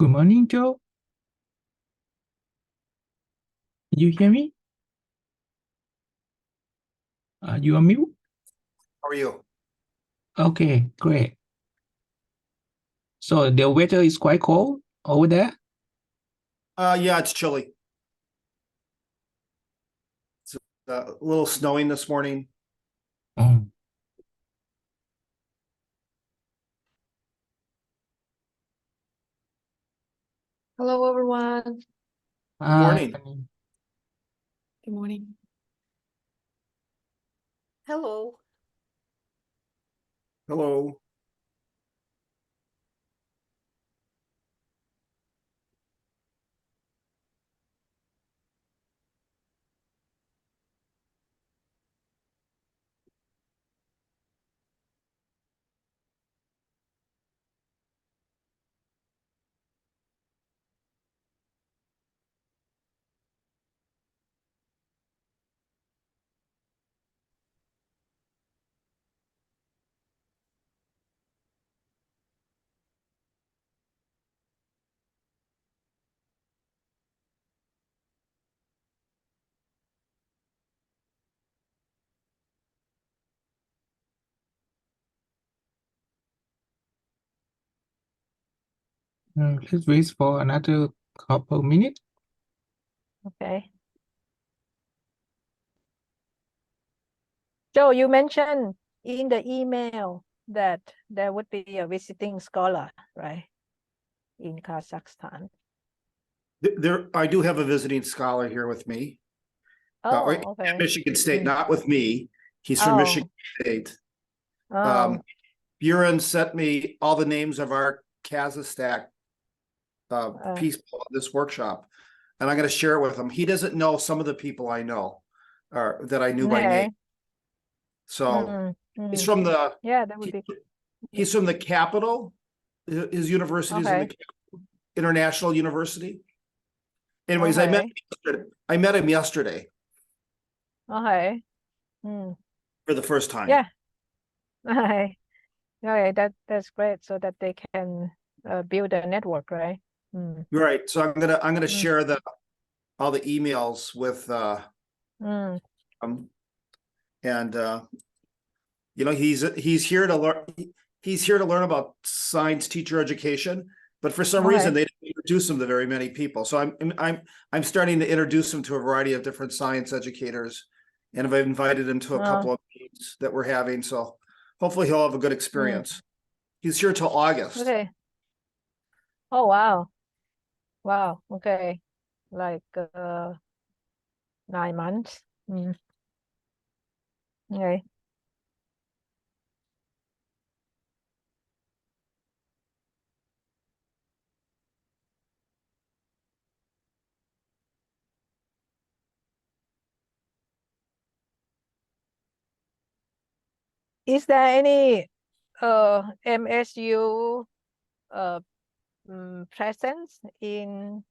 Good morning, Joe. You hear me? You on mute? How are you? Okay, great. So the weather is quite cold over there? Yeah, it's chilly. It's a little snowing this morning. Oh, Hello, everyone. Good morning. Good morning. Hello. Hello. Let's wait for another couple minutes. Okay. Joe, you mentioned in the email that there would be a visiting scholar, right, in Kazakhstan. I do have a visiting scholar here with me. Oh, At okay. Michigan State, Mm. not with me. He's from Oh, Michigan State. oh, Buren sent me all the names of our Kazakhstan uh, people at this workshop, and I'm going to share it with him. He doesn't know some of the people I know, or that I knew by okay. name. So he's Mm. from the Yeah, that would be he's from the capital. His university is in the okay. International University. Anyways, I met him yesterday Okay. Mm. for the first time. Yeah. Okay. Okay, that's great, so that they can build a network, right? Mm. Right. So I'm gonna Mm. share all the emails with Mm. and he's here to learn. He's here to learn about science teacher education, but for some reason Okay. they didn't introduce him to very many people. So I'm starting to introduce him to a variety of different science educators, and I've invited him to a couple of meetings that we're having. So hopefully he'll have a good experience. He's here till August. Okay. Oh, wow. Wow. Okay. Like 9 months. Mm. Okay. Is there any MSU presence in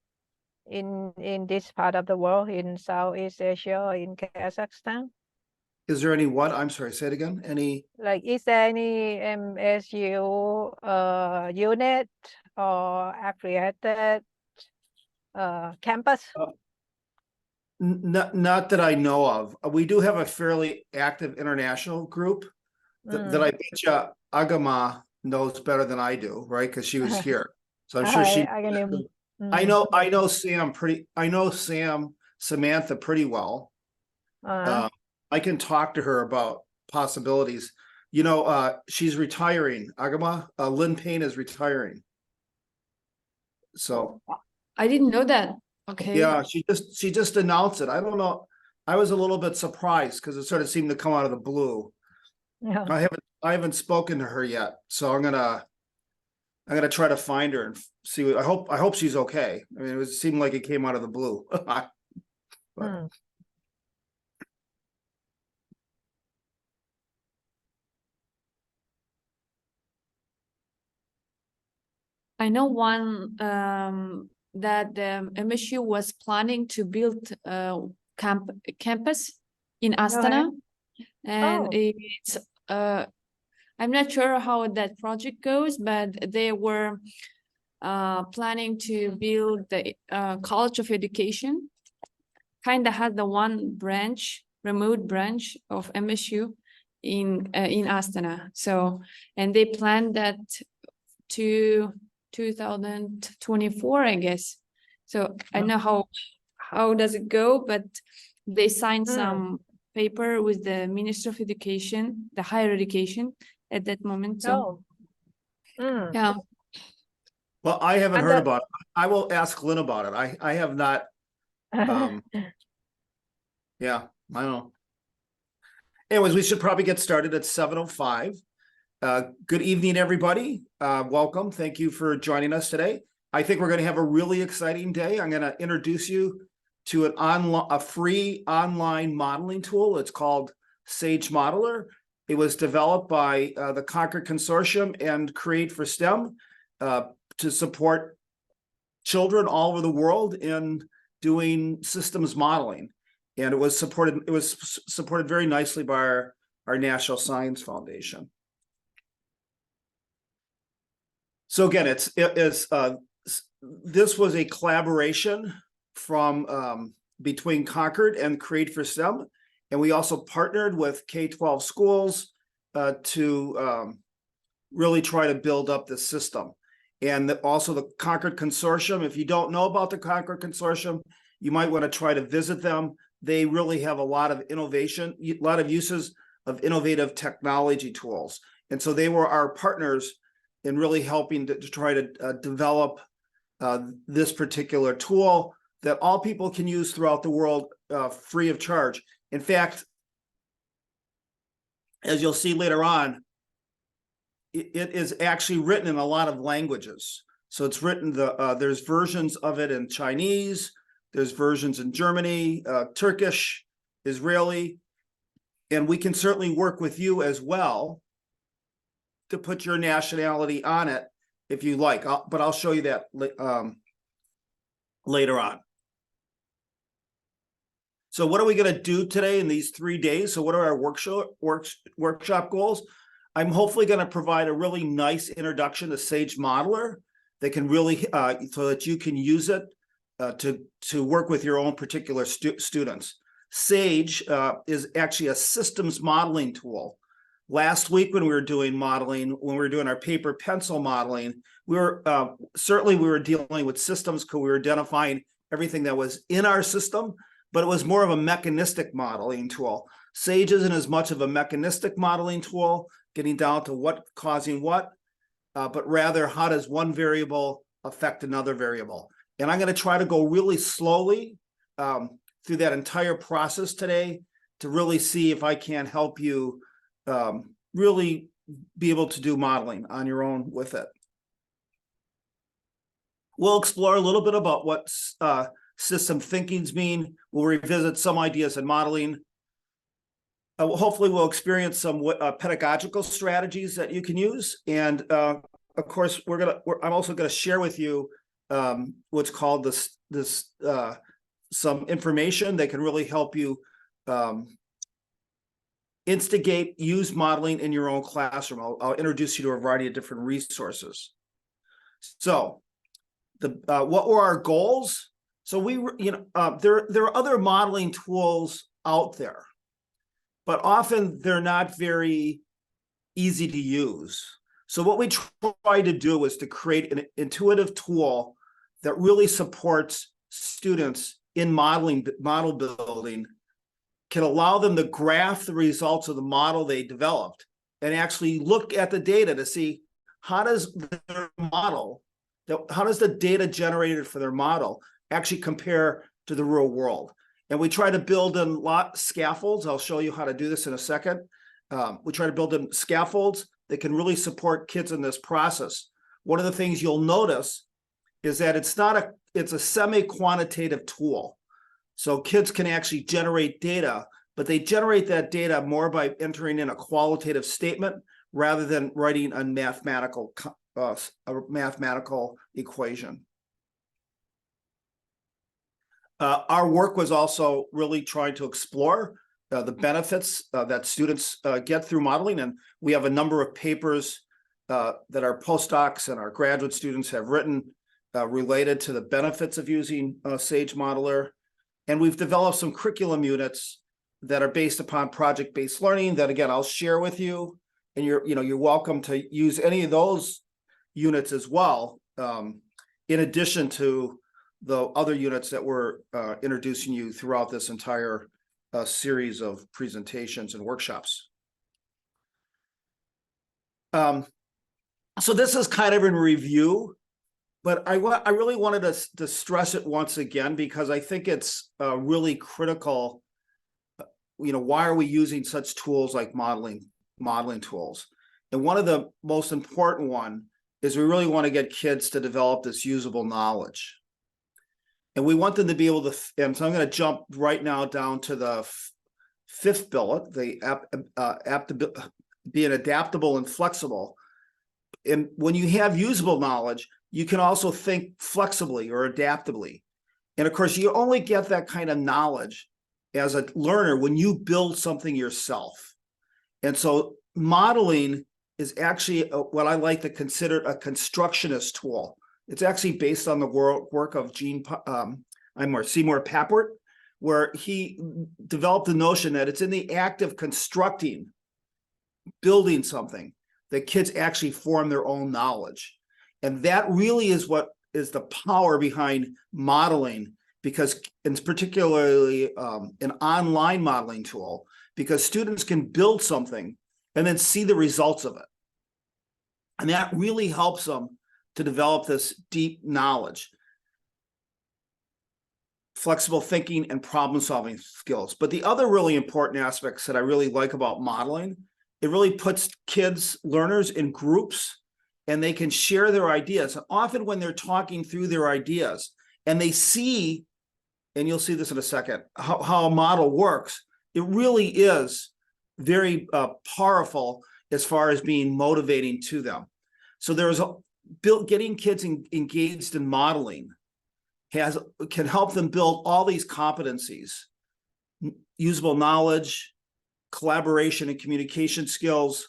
this part of the world, in Southeast Asia or in Kazakhstan? Is there any what? I'm sorry, say it again. Any? Like, is there any MSU unit or affiliated campus? Not that I know of. We do have a fairly active international group that I bet you Agama knows better than I do, right? Because she was here. So I'm sure she. I can I know Sam Samantha pretty well. I can talk to her about possibilities. She's retiring. Agama, Lynn Payne is retiring. So I didn't know that. Okay. yeah, she just announced it. I don't know. I was a little bit surprised because it sort of seemed to come out of the blue. Yeah. I haven't spoken to her yet, so I'm gonna try to find her and see. I hope she's okay. I mean, it seemed like it came out of the blue. But I know one that MSU was planning to build a campus in Astana, and it's I'm not sure how that project goes, but they were planning to build the College of Education. Kind of had the one branch, remote branch of MSU in Astana. So, and they planned that to 2024, I guess. So I know how does it go, but they signed some paper with the Ministry of Education, the higher education at that moment. So yeah. Well, I haven't And heard the- about it. I will ask Lynn about it. I have not. Yeah, I don't know. Anyways, we should probably get started at 7:05. Good evening, everybody. Welcome. Thank you for joining us today. I think we're going to have a really exciting day. I'm going to introduce you to a free online modeling tool. It's called Sage Modeler. It was developed by the Concord Consortium and Create for STEM to support children all over the world in doing systems modeling. And it was supported very nicely by our National Science Foundation. So again, this was a collaboration from between Concord and Create for STEM, and we also partnered with K-12 schools to really try to build up the system. And also the Concord Consortium. If you don't know about the Concord Consortium, you might want to try to visit them. They really have a lot of innovation, a lot of uses of innovative technology tools. And so they were our partners in really helping to try to develop this particular tool that all people can use throughout the world free of charge. In fact, as you'll see later on, it is actually written in a lot of languages. So it's written, there's versions of it in Chinese, there's versions in Germany, Turkish, Israeli, and we can certainly work with you as well to put your nationality on it if you like, but I'll show you that later on. So what are we going to do today in these 3 days? So what are our workshop goals? I'm hopefully going to provide a really nice introduction to Sage Modeler that can really, so that you can use it to work with your own particular students. Sage is actually a systems modeling tool. Last week when we were doing modeling, when we were doing our paper pencil modeling, we were dealing with systems because we were identifying everything that was in our system, but it was more of a mechanistic modeling tool. Sage isn't as much of a mechanistic modeling tool, getting down to what causing what, but rather how does one variable affect another variable. And I'm going to try to go really slowly through that entire process today to really see if I can help you really be able to do modeling on your own with it. We'll explore a little bit about what system thinkings mean. We'll revisit some ideas in modeling. Hopefully we'll experience some pedagogical strategies that you can use. And of course, I'm also gonna share with you what's called some information that can really help you use modeling in your own classroom. I'll introduce you to a variety of different resources. So what were our goals? So there are other modeling tools out there, but often they're not very easy to use. So what we try to do is to create an intuitive tool that really supports students in model building, can allow them to graph the results of the model they developed and actually look at the data to see how does the data generated for their model actually compare to the real world. And we try to build in scaffolds. I'll show you how to do this in a second. We try to build in scaffolds that can really support kids in this process. One of the things you'll notice is that it's a semi-quantitative tool. So kids can actually generate data, but they generate that data more by entering in a qualitative statement rather than writing a mathematical equation. Our work was also really trying to explore the benefits that students get through modeling, and we have a number of papers that our postdocs and our graduate students have written related to the benefits of using Sage Modeler. And we've developed some curriculum units that are based upon project-based learning that, again, I'll share with you. And you're welcome to use any of those units as well, in addition to the other units that we're introducing you throughout this entire series of presentations and workshops. So this is kind of in review, but I really wanted to stress it once again, because I think it's really critical. Why are we using such tools like modeling tools? And one of the most important one is we really want to get kids to develop this usable knowledge. And we want them to be able to, and so I'm going to jump right now down to the fifth bullet, the being adaptable and flexible. And when you have usable knowledge, you can also think flexibly or adaptably. And of course, you only get that kind of knowledge as a learner when you build something yourself. And so modeling is actually what I like to consider a constructionist tool. It's actually based on the work of Seymour Papert, where he developed the notion that it's in the act of constructing, building something, that kids actually form their own knowledge. And that really is what is the power behind modeling, because it's particularly an online modeling tool, because students can build something and then see the results of it. And that really helps them to develop this deep knowledge, flexible thinking, and problem-solving skills. But the other really important aspects that I really like about modeling, it really puts kids, learners in groups, and they can share their ideas. And often when they're talking through their ideas and they see, and you'll see this in a second, how a model works, it really is very powerful as far as being motivating to them. So there's getting kids engaged in modeling can help them build all these competencies: usable knowledge, collaboration and communication skills,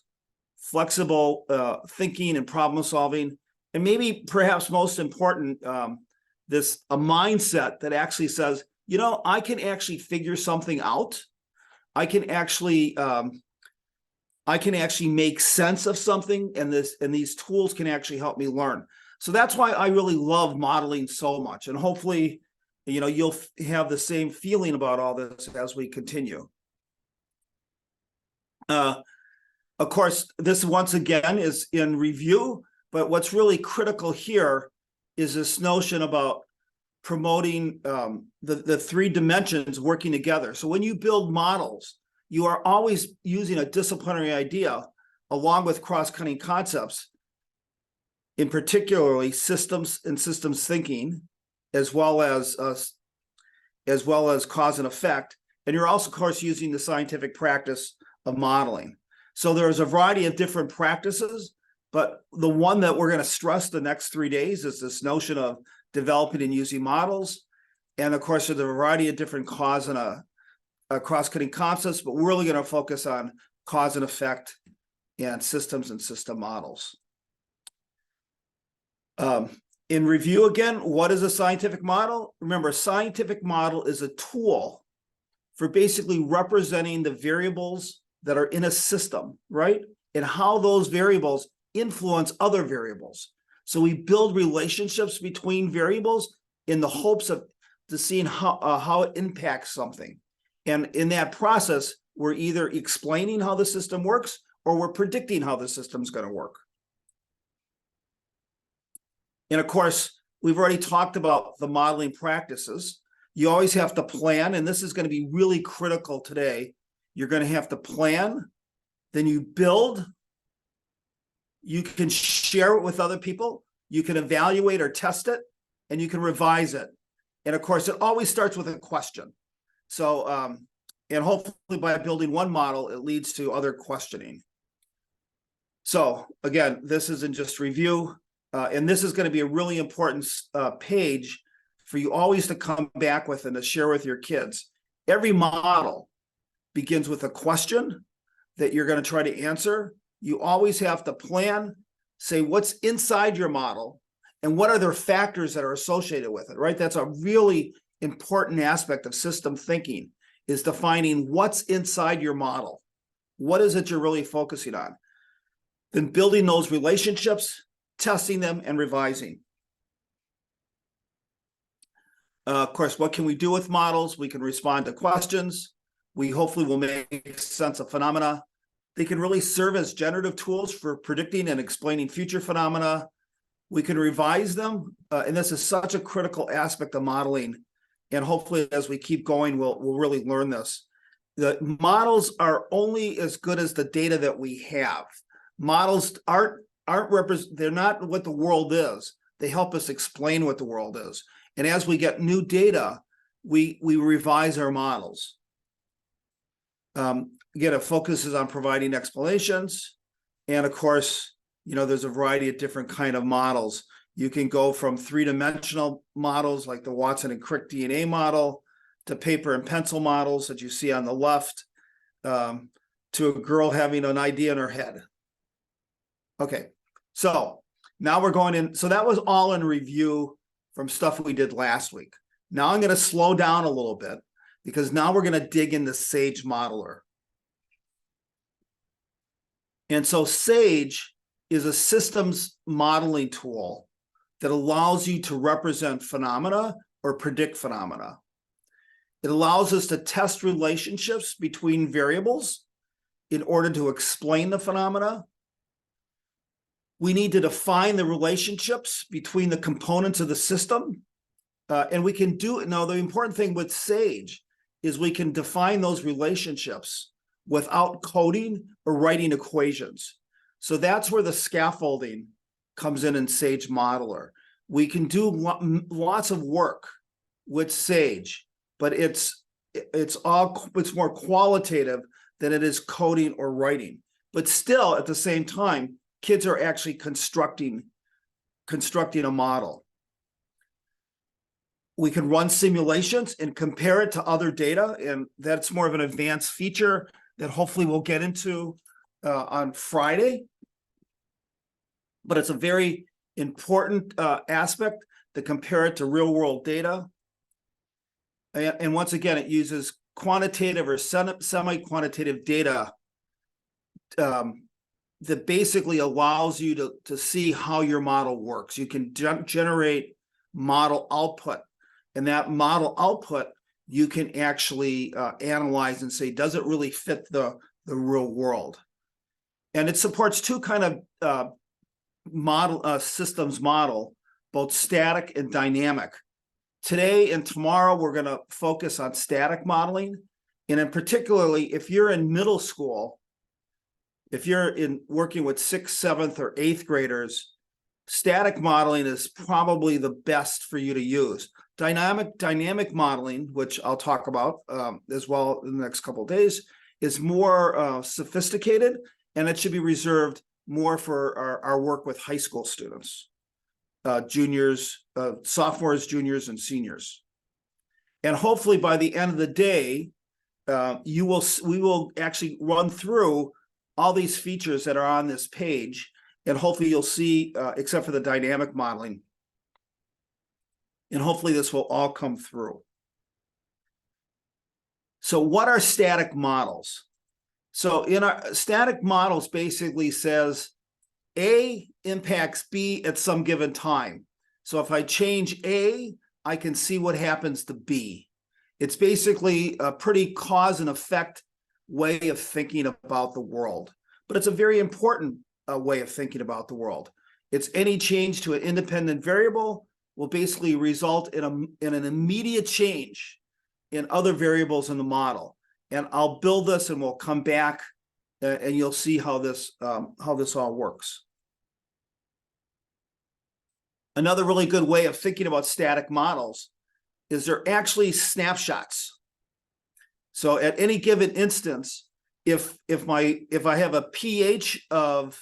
flexible thinking and problem solving, and maybe perhaps most important, a mindset that actually says, I can actually figure something out. I can actually make sense of something, and these tools can actually help me learn. So that's why I really love modeling so much. And hopefully, you'll have the same feeling about all this as we continue. Of course, this once again is in review, but what's really critical here is this notion about promoting the three dimensions working together. So when you build models, you are always using a disciplinary idea along with cross-cutting concepts, in particularly systems and systems thinking, as well as cause and effect. And you're also, of course, using the scientific practice of modeling. So there's a variety of different practices, but the one that we're going to stress the next 3 days is this notion of developing and using models. And of course, there's a variety of different cause and cross-cutting concepts, but we're really going to focus on cause and effect and systems and system models. In review again, what is a scientific model? Remember, a scientific model is a tool for basically representing the variables that are in a system, right? And how those variables influence other variables. So we build relationships between variables in the hopes of seeing how it impacts something. And in that process, we're either explaining how the system works or we're predicting how the system's going to work. And of course, we've already talked about the modeling practices. You always have to plan, and this is going to be really critical today. You're going to have to plan, then you build, you can share it with other people, you can evaluate or test it, and you can revise it. And of course, it always starts with a question. So, and hopefully by building one model, it leads to other questioning. So again, this isn't just review, and this is going to be a really important page for you always to come back with and to share with your kids. Every model begins with a question that you're going to try to answer. You always have to plan, say what's inside your model and what are their factors that are associated with it, right? That's a really important aspect of system thinking, is defining what's inside your model. What is it you're really focusing on? Then building those relationships, testing them, and revising. Of course, what can we do with models? We can respond to questions. We hopefully will make sense of phenomena. They can really serve as generative tools for predicting and explaining future phenomena. We can revise them, and this is such a critical aspect of modeling. And hopefully, as we keep going, we'll really learn this. The models are only as good as the data that we have. Models they're not what the world is. They help us explain what the world is. And as we get new data, we revise our models. Again, it focuses on providing explanations. And of course, you know, there's a variety of different kind of models. You can go from three-dimensional models like the Watson and Crick DNA model to paper and pencil models that you see on the left, to a girl having an idea in her head. Okay, so now we're going in. So that was all in review from stuff we did last week. Now I'm going to slow down a little bit because now we're going to dig into Sage Modeler. And so Sage is a systems modeling tool that allows you to represent phenomena or predict phenomena. It allows us to test relationships between variables in order to explain the phenomena. We need to define the relationships between the components of the system. And we can do it. Now, the important thing with Sage is we can define those relationships without coding or writing equations. So that's where the scaffolding comes in Sage Modeler. We can do lots of work with Sage, but it's more qualitative than it is coding or writing. But still, at the same time, kids are actually constructing a model. We can run simulations and compare it to other data, and that's more of an advanced feature that hopefully we'll get into on Friday. But it's a very important aspect to compare it to real-world data. And once again, it uses quantitative or semi-quantitative data that basically allows you to see how your model works. You can generate model output, and that model output you can actually analyze and say, does it really fit the real world? And it supports two kind of systems model, both static and dynamic. Today and tomorrow, we're going to focus on static modeling. And in particularly, if you're in middle school, if you're working with 6th, 7th, or 8th graders, static modeling is probably the best for you to use. Dynamic modeling, which I'll talk about as well in the next couple of days, is more sophisticated, and it should be reserved more for our work with high school students, juniors, sophomores, juniors, and seniors. And hopefully by the end of the day, we will actually run through all these features that are on this page, and hopefully you'll see, except for the dynamic modeling, and hopefully this will all come through. So what are static models? So in our static models basically says A impacts B at some given time. So if I change A, I can see what happens to B. It's basically a pretty cause and effect way of thinking about the world, but it's a very important way of thinking about the world. It's any change to an independent variable will basically result in an immediate change in other variables in the model. And I'll build this and we'll come back and you'll see how this all works. Another really good way of thinking about static models is they're actually snapshots. So at any given instance, if I have a pH of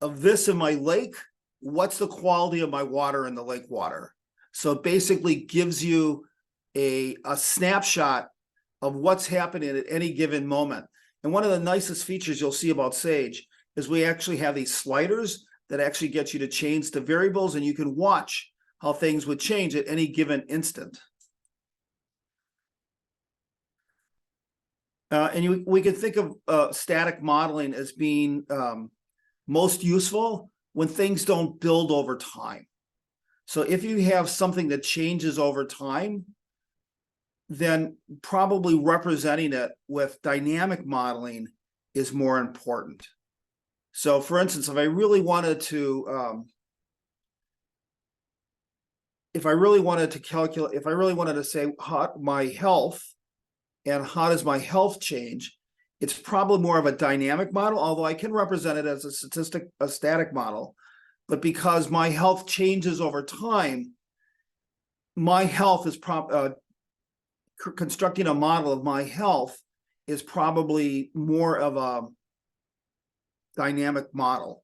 this in my lake, what's the quality of my water in the lake water? So it basically gives you a snapshot of what's happening at any given moment. And one of the nicest features you'll see about Sage is we actually have these sliders that actually get you to change the variables, and you can watch how things would change at any given instant. We can think of static modeling as being most useful when things don't build over time. So if you have something that changes over time, then probably representing it with dynamic modeling is more important. So for instance, if I really wanted to calculate, if I really wanted to say how my health and how does my health change, it's probably more of a dynamic model, although I can represent it as a static model. But because my health changes over time, my health is constructing a model of my health is probably more of a dynamic model.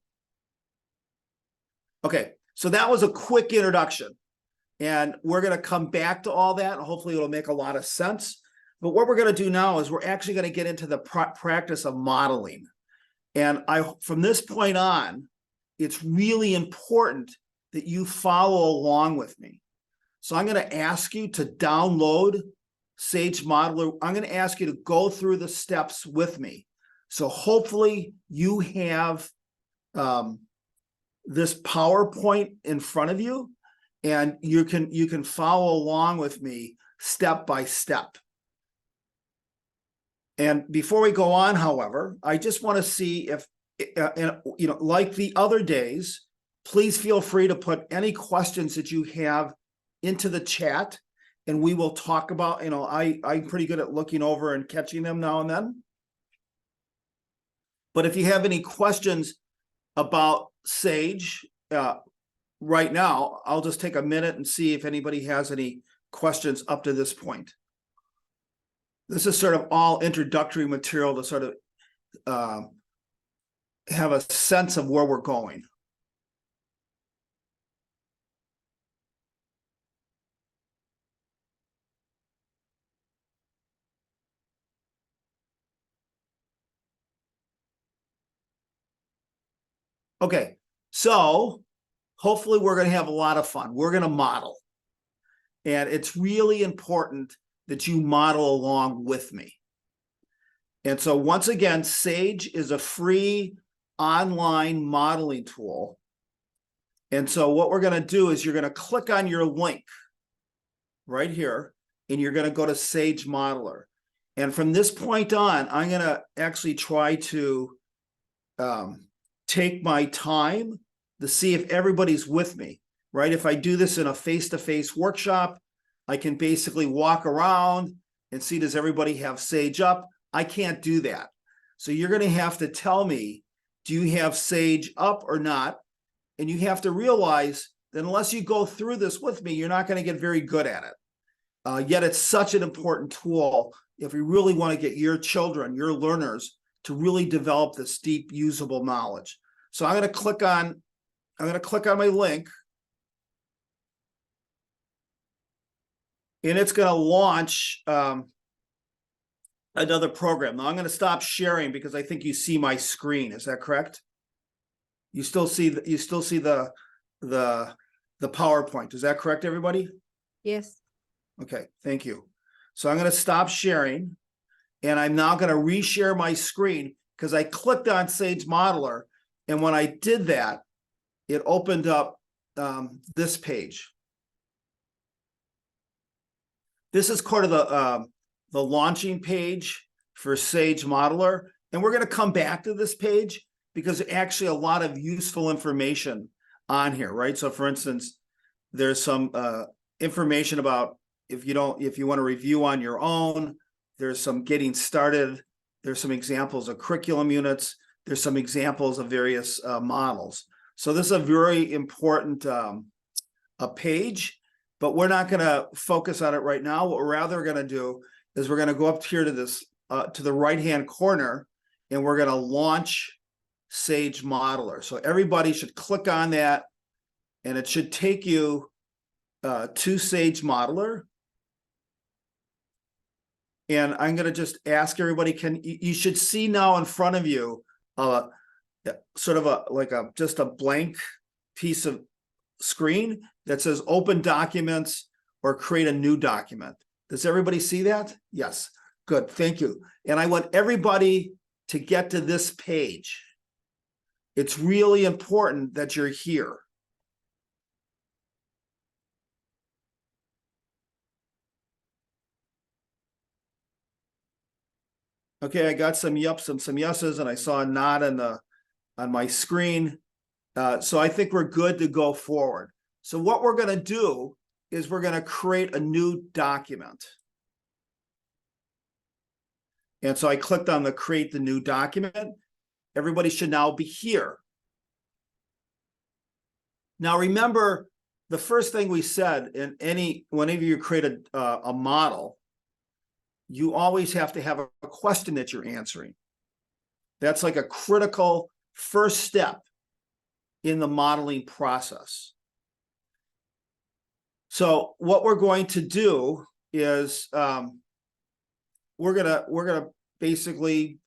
Okay, so that was a quick introduction, and we're going to come back to all that, and hopefully it'll make a lot of sense. But what we're going to do now is we're actually going to get into the practice of modeling. And from this point on, it's really important that you follow along with me. So I'm going to ask you to download Sage Modeler. I'm going to ask you to go through the steps with me. So hopefully you have this PowerPoint in front of you, and you can follow along with me step by step. And before we go on, however, I just want to see if, like the other days, please feel free to put any questions that you have into the chat, and we will talk about, I'm pretty good at looking over and catching them now and then. But if you have any questions about Sage right now, I'll just take a minute and see if anybody has any questions up to this point. This is sort of all introductory material to sort of have a sense of where we're going. Okay, so hopefully we're going to have a lot of fun. We're going to model. And it's really important that you model along with me. And so once again, Sage is a free online modeling tool. And so what we're going to do is you're going to click on your link right here, and you're going to go to Sage Modeler. And from this point on, I'm going to actually try to take my time to see if everybody's with me, right? If I do this in a face-to-face workshop, I can basically walk around and see, does everybody have Sage up? I can't do that. So you're going to have to tell me, do you have Sage up or not? And you have to realize that unless you go through this with me, you're not going to get very good at it. Yet it's such an important tool if we really want to get your children, your learners, to really develop this deep usable knowledge. So I'm going to click on my link, and it's going to launch another program. Now I'm going to stop sharing because I think you see my screen. Is that correct? You still see the PowerPoint. Is that correct, everybody? Yes. Okay, thank you. So I'm going to stop sharing, and I'm now going to reshare my screen because I clicked on Sage Modeler, and when I did that, it opened up this page. This is part of the launching page for Sage Modeler, and we're going to come back to this page because there's actually a lot of useful information on here, right? So for instance, there's some information about if you want to review on your own, there's some getting started, there's some examples of curriculum units, there's some examples of various models. So this is a very important a page, but we're not going to focus on it right now. What we're rather going to do is we're going to go up here to this to the right-hand corner, and we're going to launch Sage Modeler. So everybody should click on that, and it should take you to Sage Modeler. And I'm going to just ask everybody, you should see now in front of you sort of just a blank piece of screen that says open documents or create a new document. Does everybody see that? Yes, good, thank you. And I want everybody to get to this page. It's really important that you're here. Okay, I got some yups and some yeses, and I saw a nod on my screen. So I think we're good to go forward. So what we're going to do is we're going to create a new document. And so I clicked on the create the new document. Everybody should now be here. Now remember, the first thing we said whenever you create a model, you always have to have a question that you're answering. That's like a critical first step in the modeling process. So what we're going to do is we're gonna basically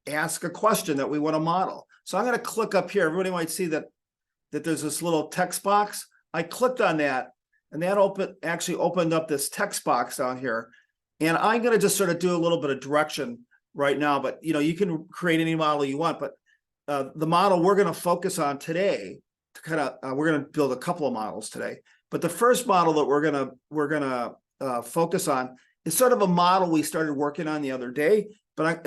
ask a question that we want to model. So I'm going to click up here. Everybody might see that there's this little text box. I clicked on that, and that actually opened up this text box down here. And I'm going to just sort of do a little bit of direction right now, but you know, you can create any model you want, but the model we're going to focus on today to kind of, we're going to build a couple of models today, but the first model that we're going to focus on is sort of a model we started working on the other day, but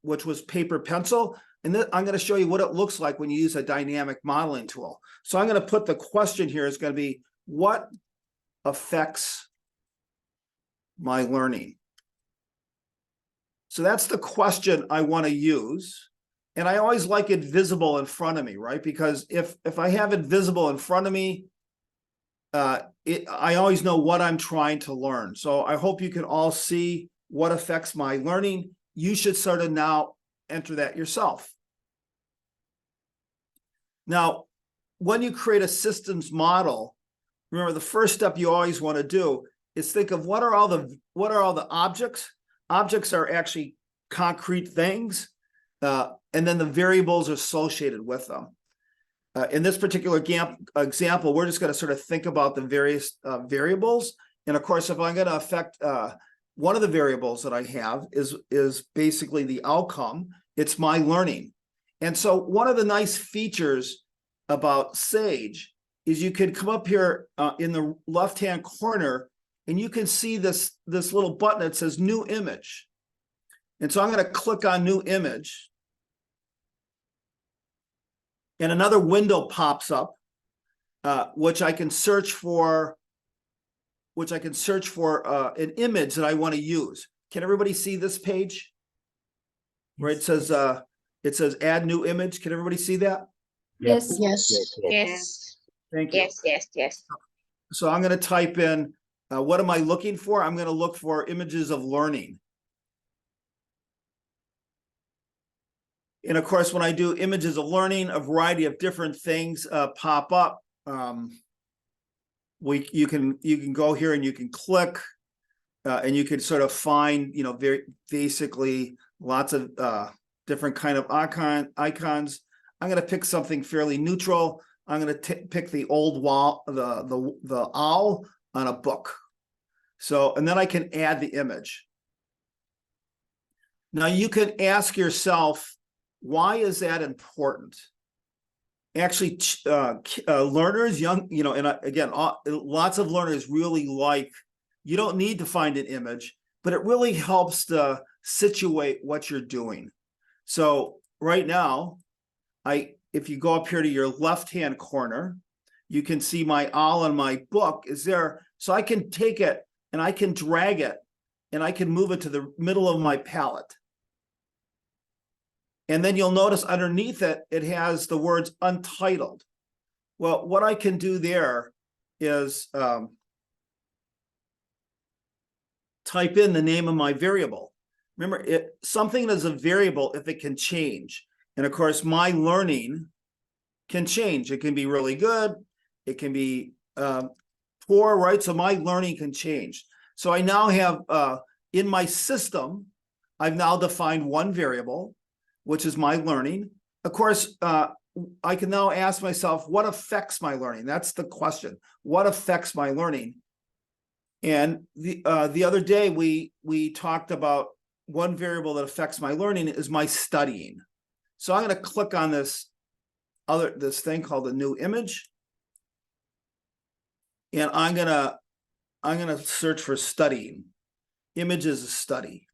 which was paper pencil. And then I'm going to show you what it looks like when you use a dynamic modeling tool. So I'm going to put the question here is going to be, what affects my learning? So that's the question I want to use. And I always like it visible in front of me, right? Because if I have it visible in front of me, I always know what I'm trying to learn. So I hope you can all see what affects my learning. You should sort of now enter that yourself. Now, when you create a systems model, remember the first step you always want to do is think of what are all the objects. Objects are actually concrete things, and then the variables associated with them. In this particular example, we're just going to sort of think about the various variables. And of course, if I'm going to affect one of the variables that I have is basically the outcome. It's my learning. And so one of the nice features about Sage is you can come up here in the left-hand corner, and you can see this little button that says new image. And so I'm going to click on new image. And another window pops up, which I can search for an image that I want to use. Can everybody see this page? Right, it says add new image. Can everybody see that? Yes. Yes. Thank you. Yes. So I'm going to type in, what am I looking for? I'm going to look for images of learning. And of course, when I do images of learning, a variety of different things pop up. You can go here and you can click, and you can sort of find, you know, very basically lots of different kind of icons. I'm going to pick something fairly neutral. I'm going to pick the old wall, the owl on a book. So, and then I can add the image. Now you can ask yourself, why is that important? Actually, learners, and again, lots of learners really like, you don't need to find an image, but it really helps to situate what you're doing. So right now, if you go up here to your left-hand corner, you can see my owl in my book is there. So I can take it and I can drag it and I can move it to the middle of my palette. And then you'll notice underneath it, it has the words untitled. Well, what I can do there is type in the name of my variable. Remember, something is a variable if it can change. And of course, my learning can change. It can be really good. It can be poor, right? So my learning can change. So I now have, in my system, I've now defined one variable, which is my learning. of course, I can now ask myself, what affects my learning? That's the question. What affects my learning? And the other day we talked about one variable that affects my learning is my studying. So I'm going to click on this thing called a new image. And I'm gonna search for studying. Image is a study.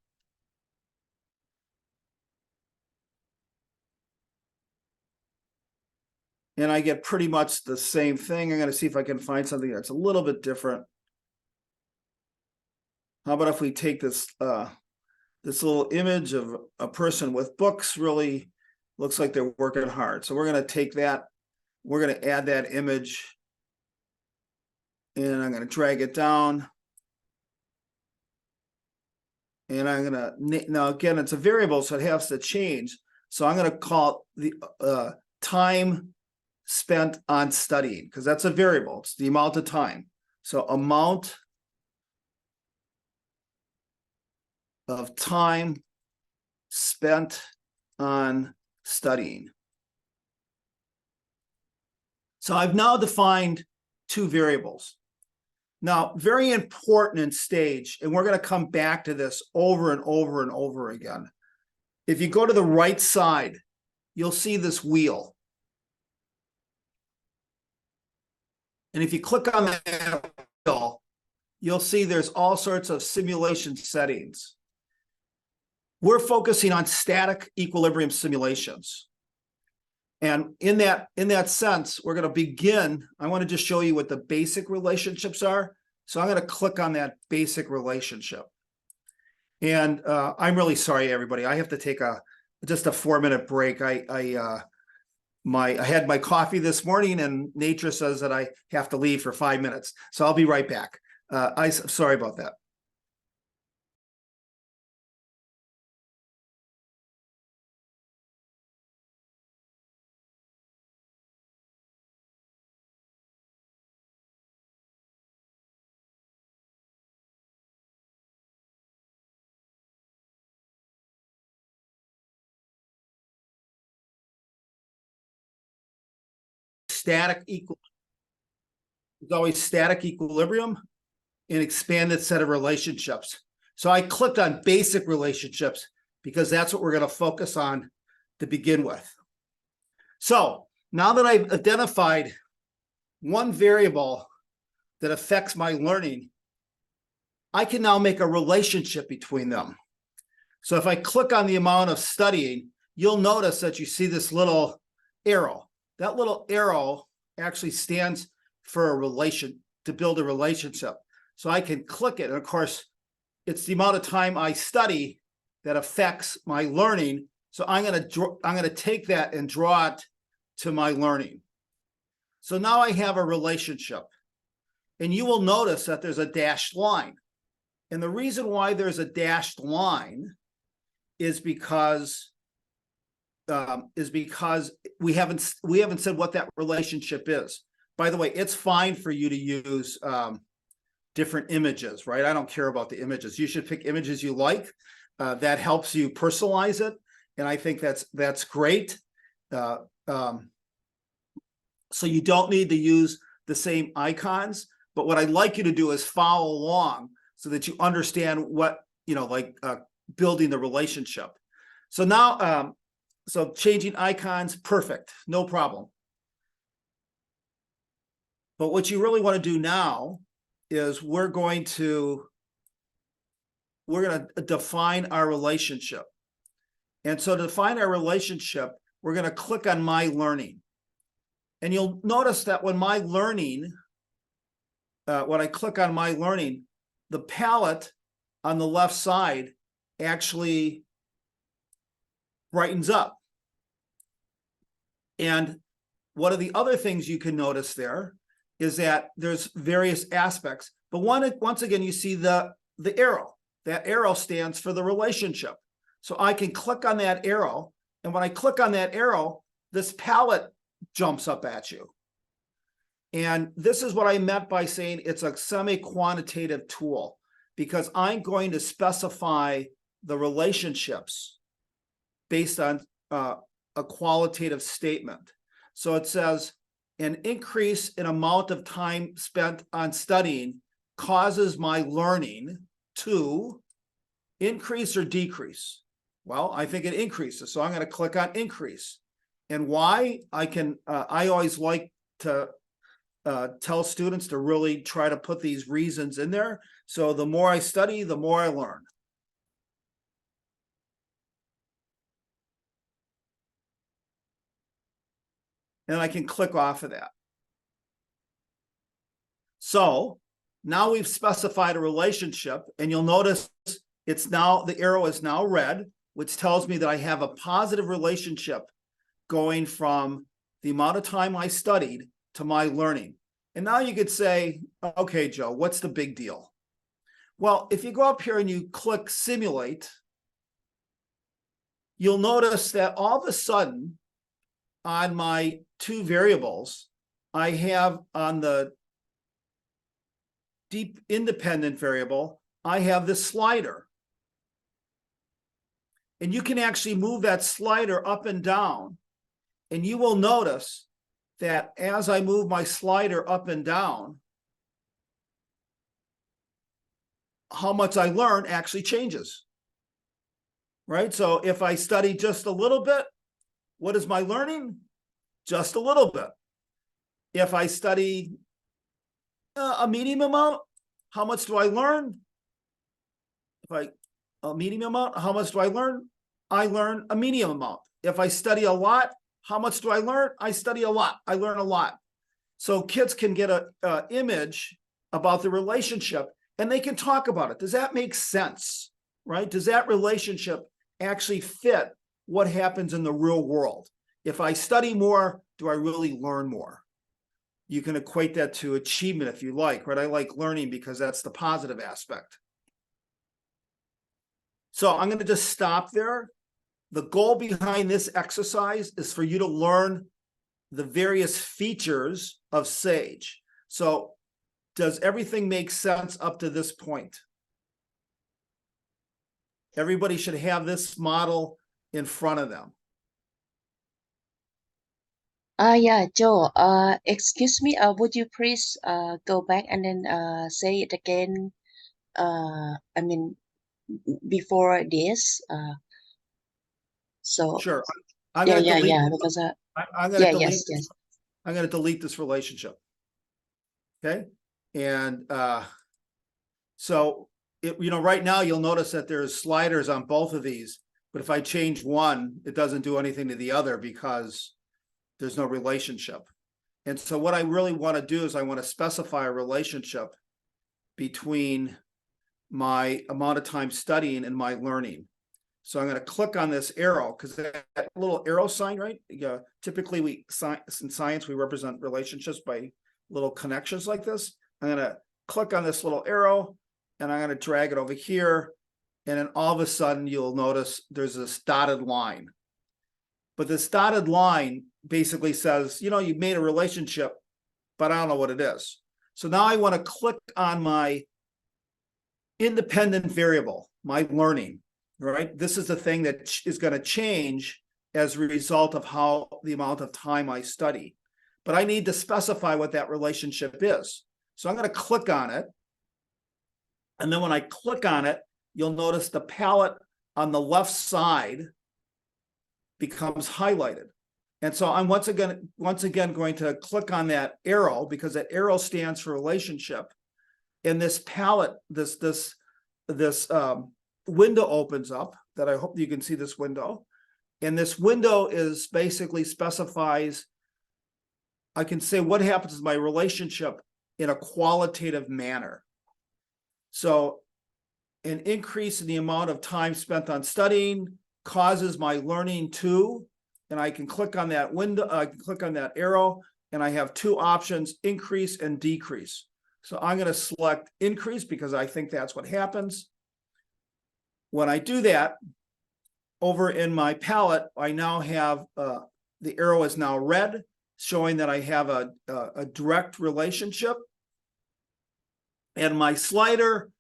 And I get pretty much the same thing. I'm gonna see if I can find something that's a little bit different. How about if we take this this little image of a person with books, really looks like they're working hard. So we're gonna take that, we're gonna add that image, and I'm gonna drag it down. And I'm gonna, now again, it's a variable, so it has to change. So I'm gonna call it the time spent on studying, because that's a variable. It's the amount of time. So amount of time spent on studying. So I've now defined two variables. Now, very important in stage, and we're going to come back to this over and over and over again. If you go to the right side, you'll see this wheel. And if you click on that wheel, you'll see there's all sorts of simulation settings. We're focusing on static equilibrium simulations. And in that sense, we're going to begin. I want to just show you what the basic relationships are. So I'm going to click on that basic relationship. And I'm really sorry, everybody. I have to take just a 4-minute break. I had my coffee this morning, and nature says that I have to leave for 5 minutes. So I'll be right back. I'm sorry about that. There's always static equilibrium, an expanded set of relationships. So I clicked on basic relationships because that's what we're going to focus on to begin with. So now that I've identified one variable that affects my learning, I can now make a relationship between them. So if I click on the amount of studying, you'll notice that you see this little arrow. That little arrow actually stands for a relation, to build a relationship. So I can click it. And of course, it's the amount of time I study that affects my learning. So I'm going to take that and draw it to my learning. So now I have a relationship. And you will notice that there's a dashed line. And the reason why there's a dashed line is because we haven't said what that relationship is. By the way, it's fine for you to use different images, right? I don't care about the images. You should pick images you like. That helps you personalize it, and I think that's great. So you don't need to use the same icons, but what I'd like you to do is follow along so that you understand what, building the relationship. So now, so changing icons, perfect, no problem. But what you really want to do now is we're going to define our relationship. And so to define our relationship, we're going to click on My Learning. And you'll notice that when My Learning, when I click on My Learning, the palette on the left side actually brightens up. And one of the other things you can notice there is that there's various aspects. But once again, you see the arrow. That arrow stands for the relationship. So I can click on that arrow. And when I click on that arrow, this palette jumps up at you. And this is what I meant by saying it's a semi-quantitative tool, because I'm going to specify the relationships based on a qualitative statement. So it says an increase in amount of time spent on studying causes my learning to increase or decrease. Well, I think it increases, so I'm going to click on increase. And why? I always like to tell students to really try to put these reasons in there. So the more I study, the more I learn. And I can click off of that. So now we've specified a relationship, and you'll notice it's now, the arrow is now red, which tells me that I have a positive relationship going from the amount of time I studied to my learning. And now you could say, okay, Joe, what's the big deal? Well, if you go up here and you click simulate, you'll notice that all of a sudden on my two variables, I have on the deep independent variable, I have this slider. And you can actually move that slider up and down. And you will notice that as I move my slider up and down, how much I learn actually changes. Right? So if I study just a little bit, what is my learning? Just a little bit. If I study a medium amount, how much do I learn? A medium amount, how much do I learn? I learn a medium amount. If I study a lot, how much do I learn? I study a lot. I learn a lot. So kids can get an image about the relationship, and they can talk about it. Does that make sense? Right? Does that relationship actually fit what happens in the real world? If I study more, do I really learn more? You can equate that to achievement if you like, right? I like learning because that's the positive aspect. So I'm going to just stop there. The goal behind this exercise is for you to learn the various features of SAGE. So does everything make sense up to this point? Everybody should have this model in front of them. Yeah, Joe, excuse me, would you please go back and then say it again? I mean, before this, so Sure. I'm yeah, going to delete. yeah, because I'm going to yeah, delete. yes, yes. I'm going to delete this relationship. Okay. And so right now you'll notice that there's sliders on both of these, but if I change one, it doesn't do anything to the other because there's no relationship. And so what I really want to do is I want to specify a relationship between my amount of time studying and my learning. So I'm going to click on this arrow because that little arrow sign, right? Typically in science, we represent relationships by little connections like this. I'm going to click on this little arrow and I'm going to drag it over here. And then all of a sudden you'll notice there's this dotted line. But this dotted line basically says, you've made a relationship, but I don't know what it is. So now I want to click on my independent variable, my learning, right? This is the thing that is going to change as a result of how the amount of time I study. But I need to specify what that relationship is. So I'm going to click on it. And then when I click on it, you'll notice the palette on the left side becomes highlighted. And so I'm once again going to click on that arrow because that arrow stands for relationship. And this palette, this window opens up that I hope you can see this window. And this window is basically specifies, I can say what happens is my relationship in a qualitative manner. So an increase in the amount of time spent on studying causes my learning to, and I can click on that window, I can click on that arrow, and I have two options, increase and decrease. So I'm going to select increase because I think that's what happens. When I do that, over in my palette, I now have the arrow is now red, showing that I have a direct relationship. And my slider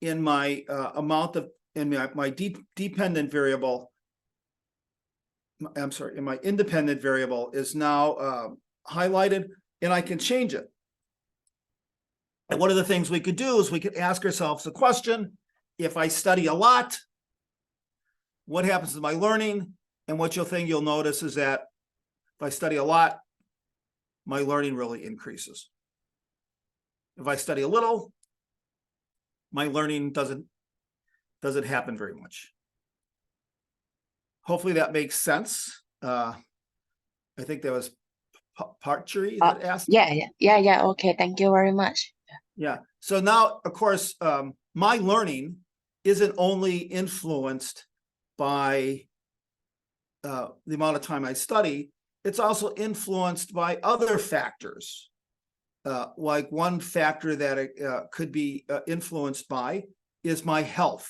in my amount of, in my dependent variable I'm sorry, and my independent variable is now highlighted, and I can change it. And one of the things we could do is we could ask ourselves the question, if I study a lot, what happens to my learning? And what you'll notice is that if I study a lot, my learning really increases. If I study a little, my learning doesn't happen very much. Hopefully that makes sense. I think that was Partry that asked. Yeah. Okay, thank you very much. Yeah. So now, of course, my learning isn't only influenced by the amount of time I study, it's also influenced by other factors. Like one factor that it could be influenced by is my health,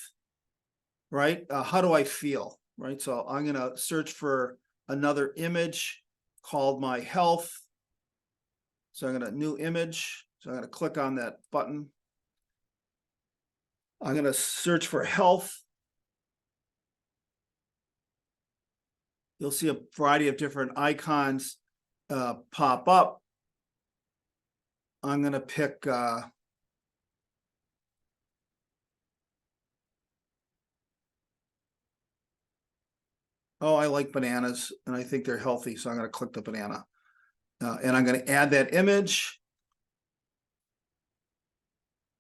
right? How do I feel, right? So I'm going to search for another image called my health. So I'm going to new image. So I'm going to click on that button. I'm going to search for health. You'll see a variety of different icons pop up. I'm going to pick oh, I like bananas and I think they're healthy, so I'm going to click the banana. And I'm going to add that image,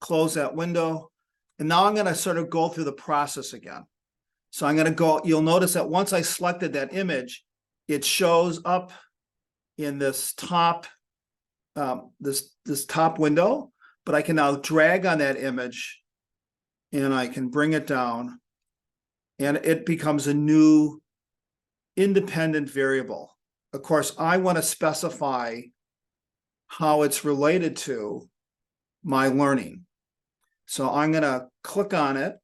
close that window, and now I'm going to sort of go through the process again. So I'm going to go, you'll notice that once I selected that image, it shows up in this top this top window, but I can now drag on that image and I can bring it down and it becomes a new independent variable. Of course, I want to specify how it's related to my learning. So I'm going to click on it.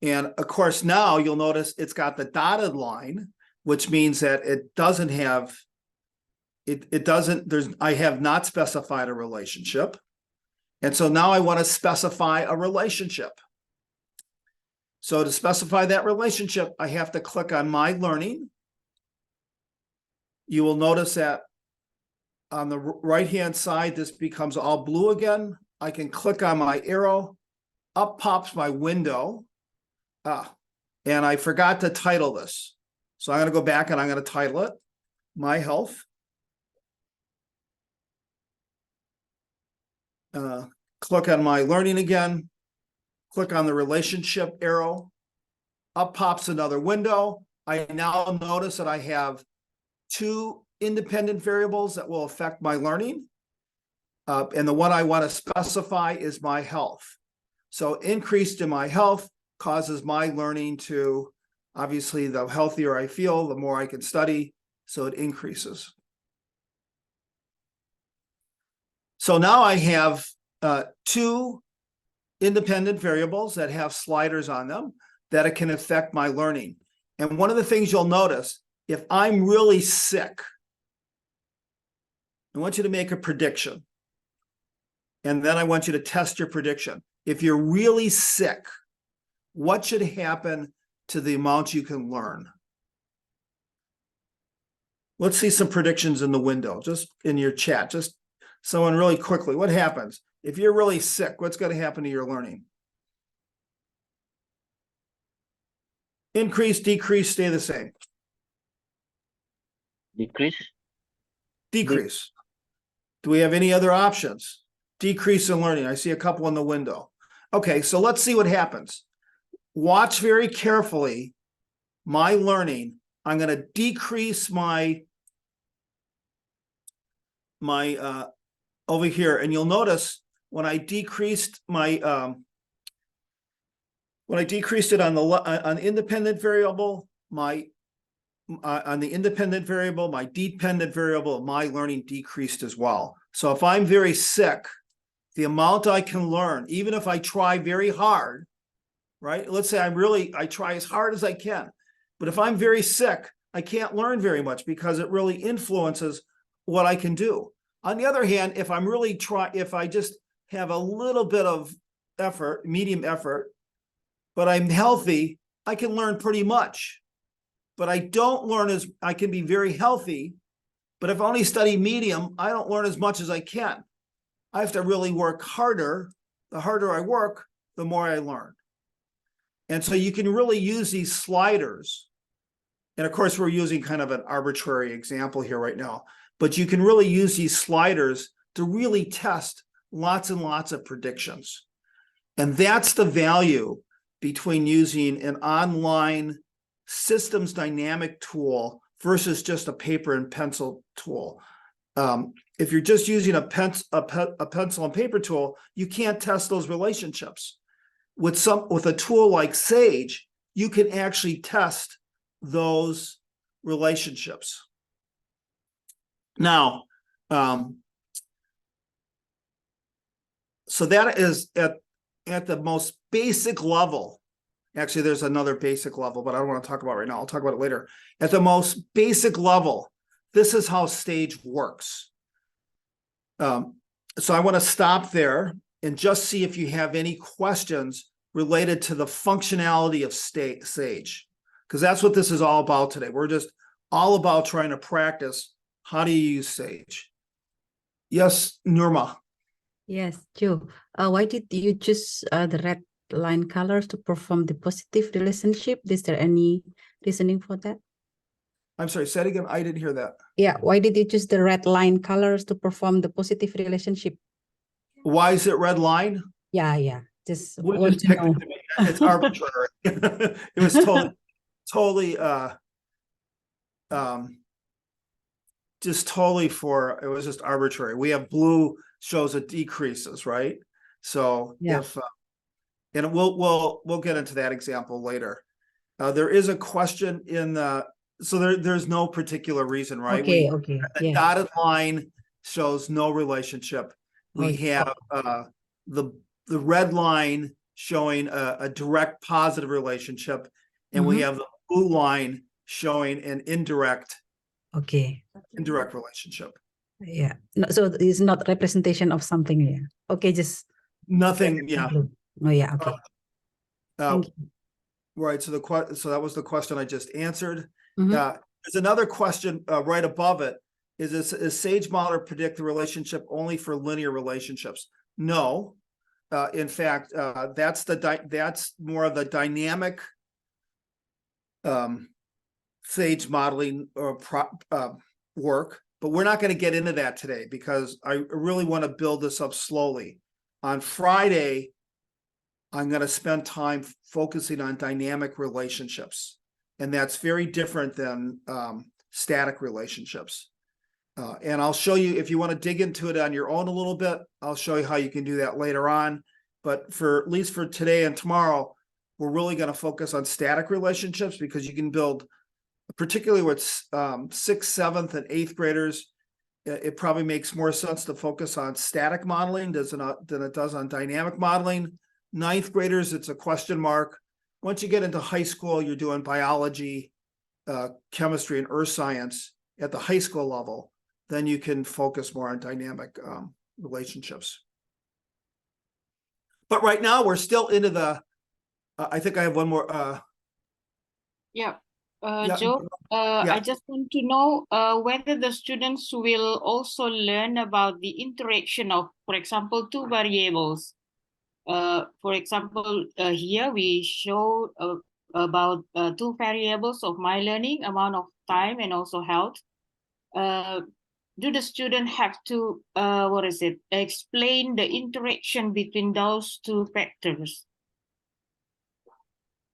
And of course, now you'll notice it's got the dotted line, which means that it doesn't have, I have not specified a relationship. And so now I want to specify a relationship. So to specify that relationship, I have to click on my learning. You will notice that on the right-hand side, this becomes all blue again. I can click on my arrow, up pops my window. And I forgot to title this. So I'm going to go back and I'm going to title it, My Health. Click on my learning again. Click on the relationship arrow. Up pops another window. I now notice that I have two independent variables that will affect my learning. And the one I want to specify is my health. So increased in my health causes my learning to, obviously, the healthier I feel, the more I can study, so it increases. So now I have two independent variables that have sliders on them that it can affect my learning. And one of the things you'll notice, if I'm really sick, I want you to make a prediction. And then I want you to test your prediction. If you're really sick, what should happen to the amount you can learn? Let's see some predictions in the window, just in your chat. Just someone really quickly. What happens? If you're really sick, what's going to happen to your learning? Increase, decrease, stay the same. Decrease. Decrease. Do we have any other options? Decrease in learning. I see a couple in the window. Okay, so let's see what happens. Watch very carefully my learning. I'm going to decrease my over here, and you'll notice when I decreased my when I decreased it on the independent variable, my dependent variable, my learning decreased as well. So if I'm very sick, the amount I can learn, even if I try very hard, right? Let's say I try as hard as I can, but if I'm very sick, I can't learn very much because it really influences what I can do. On the other hand, if I just have a little bit of effort, medium effort, but I'm healthy, I can learn pretty much, but I don't learn I can be very healthy, but if I only study medium, I don't learn as much as I can. I have to really work harder. The harder I work, the more I learn. And so you can really use these sliders. And of course, we're using kind of an arbitrary example here right now, but you can really use these sliders to really test lots and lots of predictions. And that's the value between using an online systems dynamic tool versus just a paper and pencil tool. If you're just using a pencil and paper tool, you can't test those relationships. With a tool like Sage, you can actually test those relationships. Now, so that is at the most basic level. Actually, there's another basic level, but I don't want to talk about it right now. I'll talk about it later. At the most basic level, this is how Sage works. So I want to stop there and just see if you have any questions related to the functionality of Sage, because that's what this is all about today. We're just all about trying to practice how do you use Sage. Yes, Nurma. Yes, Joe. Why did you choose the red line colors to perform the positive relationship? Is there any reasoning for that? I'm sorry, say it again. I didn't hear that. Yeah, why did you choose the red line colors to perform the positive relationship? Why is it red line? Yeah. Just We want just to picked know. it. It's arbitrary. It was totally just totally it was just arbitrary. We have blue shows it decreases, right? So Yeah. if and we'll get into that example later. There is a question in the there's no particular reason, right? Okay, The yeah. dotted line shows no relationship. We Okay. have the red line showing a direct positive relationship, and we have the blue line showing an indirect Okay. relationship. Yeah. No, so it's not representation of something, yeah. Okay, just Nothing, yeah. blue. Oh yeah, okay. Thank you. Right. So that was the question I just answered. Mhm. There's another question right above it. Is Sage Modeler predict the relationship only for linear relationships? No. In fact, that's more of the dynamic Sage modeling or work, but we're not going to get into that today because I really want to build this up slowly. On Friday, I'm going to spend time focusing on dynamic relationships, and that's very different than static relationships. And I'll show you, if you want to dig into it on your own a little bit, I'll show you how you can do that later on. But at least for today and tomorrow, we're really going to focus on static relationships because you can build, particularly with 6th, 7th, and 8th graders, it probably makes more sense to focus on static modeling than it does on dynamic modeling. 9th graders, it's a question mark. Once you get into high school, you're doing biology, chemistry, and earth science at the high school level. Then you can focus more on dynamic relationships. But right now, we're still into I think I have one more. Yeah. Yeah. Joe, Yeah. I just want to know whether the students will also learn about the interaction of, for example, two variables. For example, here we show about two variables of my learning, amount of time and also health. Do the student have to, explain the interaction between those two factors?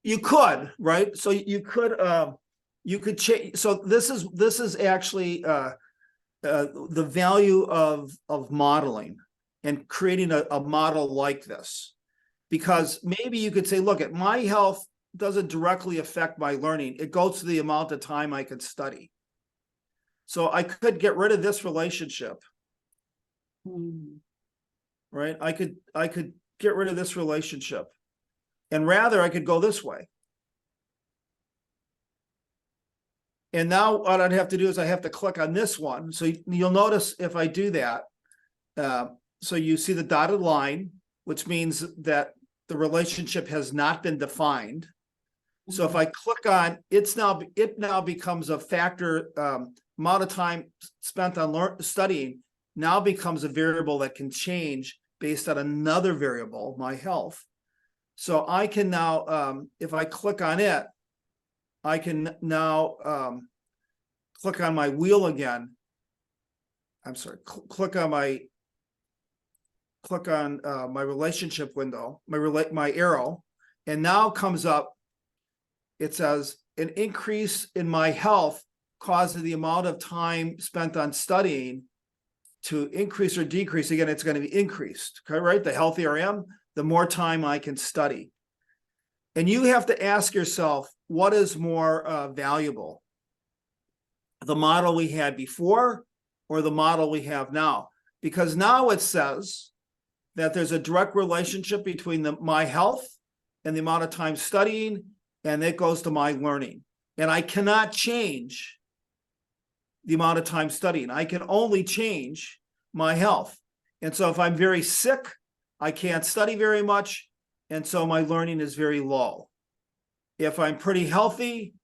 You could, right? So you could change. So this is actually the value of modeling and creating a model like this, because maybe you could say, look, at my health doesn't directly affect my learning. It goes to the amount of time I could study. So I could get rid of this relationship, right? I could get rid of this relationship. And rather, I could go this way. And now what I'd have to do is I have to click on this one. So you'll notice if I do that, so you see the dotted line, which means that the relationship has not been defined. So if I click on, it now becomes a factor, amount of time spent on studying now becomes a variable that can change based on another variable, my health. So I can now, if I click on it, I can now click on my wheel again. I'm sorry, click on my relationship window, my arrow, and now comes up, it says an increase in my health causes the amount of time spent on studying to increase or decrease. Again, it's going to be increased, okay, right? The healthier I am, the more time I can study. And you have to ask yourself, what is more valuable? The model we had before or the model we have now? Because now it says that there's a direct relationship between my health and the amount of time studying, and it goes to my learning. And I cannot change the amount of time studying. I can only change my health. And so if I'm very sick, I can't study very much, and so my learning is very low. If I'm pretty healthy,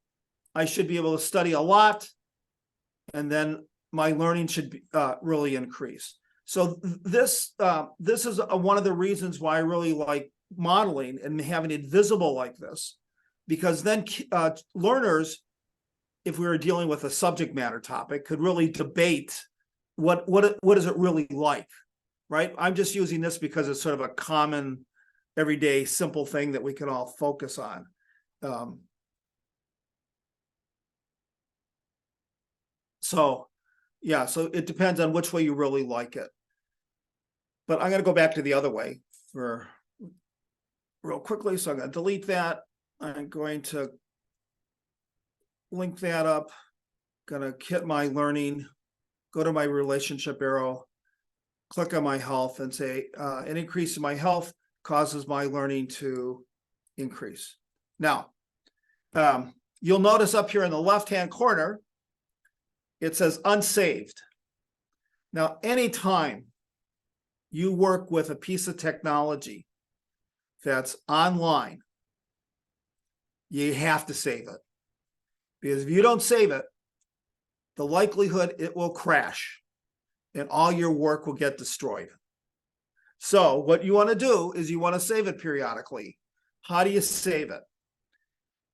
I should be able to study a lot, and then my learning should be, really increase. So this is one of the reasons why I really like modeling and having it visible like this, because then learners, if we were dealing with a subject matter topic, could really debate what is it really like, right? I'm just using this because it's sort of a common, everyday, simple thing that we can all focus on. So it depends on which way you really like it. But I'm going to go back to the other way for real quickly. So I'm going to delete that. I'm going to link that up. Going to hit my learning, go to my relationship arrow, click on my health, and say an increase in my health causes my learning to increase. Now, you'll notice up here in the left-hand corner, it says unsaved. Now, anytime you work with a piece of technology that's online, you have to save it. Because if you don't save it, the likelihood it will crash and all your work will get destroyed. So what you want to do is you want to save it periodically. How do you save it?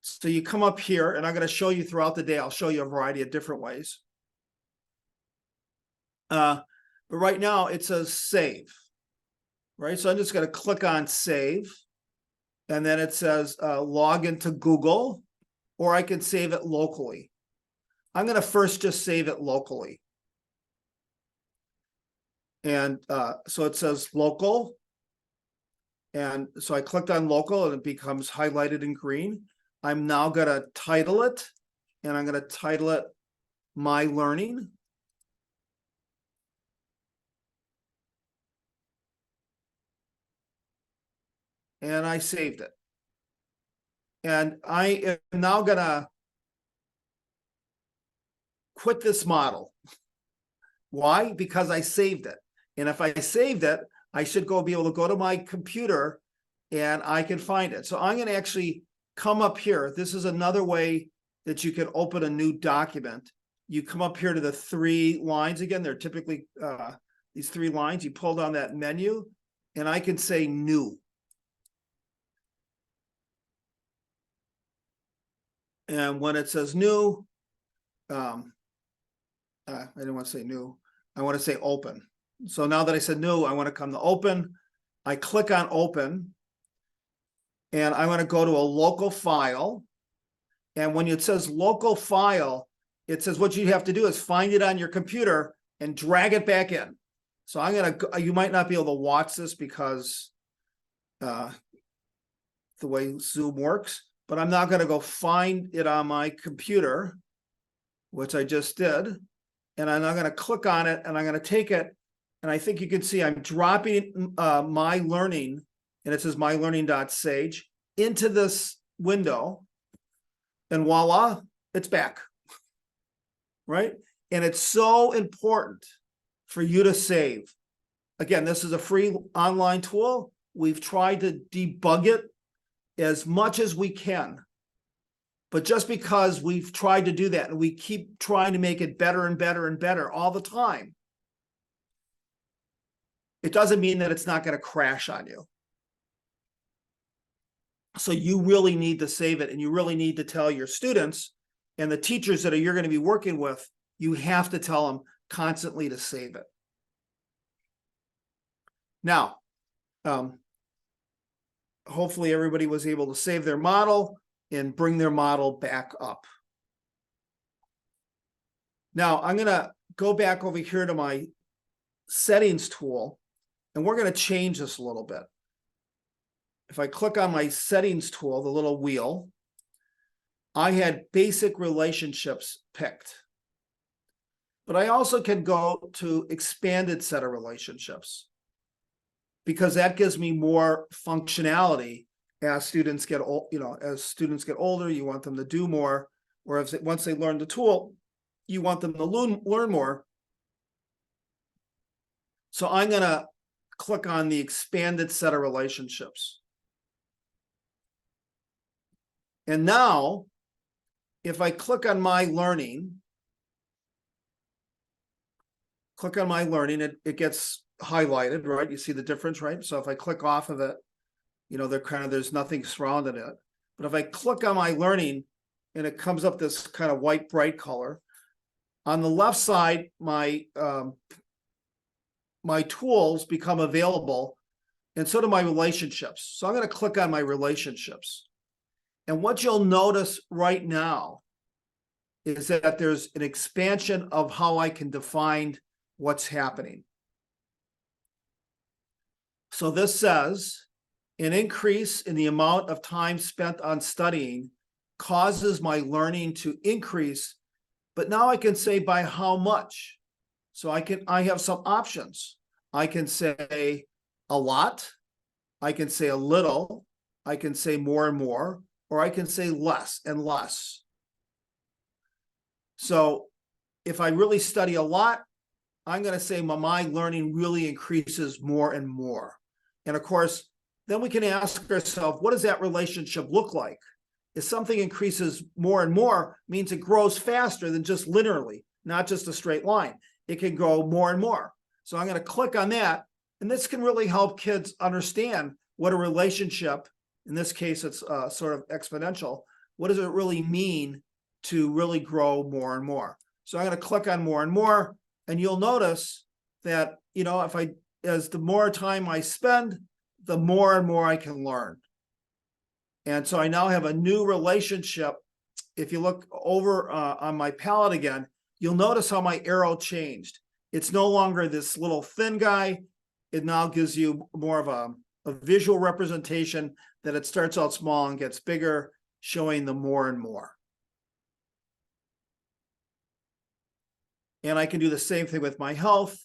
So you come up here, and I'm going to show you throughout the day. I'll show you a variety of different ways. But right now it says save, right? So I'm just going to click on save, and then it says log into Google, or I can save it locally. I'm going to first just save it locally. And so it says local. And so I clicked on local, and it becomes highlighted in green. I'm now going to title it, and I'm going to title it My Learning. And I saved it. And I am now going to quit this model. Why? Because I saved it. And if I saved it, I should be able to go to my computer and I can find it. So I'm going to actually come up here. This is another way that you can open a new document. You come up here to the 3 lines again. They're typically these 3 lines. You pull down that menu, and I can say new. And when it says new, I didn't want to say new. I want to say open. So now that I said new, I want to come to open. I click on open, and I want to go to a local file. And when it says local file, it says what you have to do is find it on your computer and drag it back in. So I'm going to, you might not be able to watch this because the way Zoom works, but I'm now going to go find it on my computer, which I just did. And I'm now going to click on it, and I'm going to take it. And I think you can see I'm dropping My Learning, and it says mylearning.sage, into this window. And voila, it's back, right? And it's so important for you to save. Again, this is a free online tool. We've tried to debug it as much as we can But just because we've tried to do that and we keep trying to make it better and better and better all the time, it doesn't mean that it's not going to crash on you. So you really need to save it, and you really need to tell your students and the teachers that you're going to be working with, you have to tell them constantly to save it. Now, hopefully everybody was able to save their model and bring their model back up. Now I'm going to go back over here to my settings tool, and we're going to change this a little bit. If I click on my settings tool, the little wheel, I had basic relationships picked. But I also can go to expanded set of relationships, because that gives me more functionality as students get old, as students get older, you want them to do more, or if once they learn the tool, you want them to learn more. So I'm going to click on the expanded set of relationships. And now, if I click on my learning, it gets highlighted, right? You see the difference, right? So if I click off of it, there's nothing surrounding it. But if I click on my learning and it comes up this kind of white bright color, on the left side, my tools become available, and so do my relationships. So I'm going to click on my relationships. And what you'll notice right now is that there's an expansion of how I can define what's happening. So this says, an increase in the amount of time spent on studying causes my learning to increase, but now I can say by how much. So I have some options. I can say a lot, I can say a little, I can say more and more, or I can say less and less. So if I really study a lot, I'm going to say my learning really increases more and more. And of course, then we can ask ourselves, what does that relationship look like? If something increases more and more, means it grows faster than just linearly, not just a straight line. It can grow more and more. So I'm going to click on that. And this can really help kids understand what a relationship, in this case, it's sort of exponential. What does it really mean to really grow more and more? So I'm going to click on more and more. And you'll notice that, as the more time I spend, the more and more I can learn. And so I now have a new relationship. If you look over on my palette again, you'll notice how my arrow changed. It's no longer this little thin guy. It now gives you more of a visual representation that it starts out small and gets bigger, showing the more and more. And I can do the same thing with my health.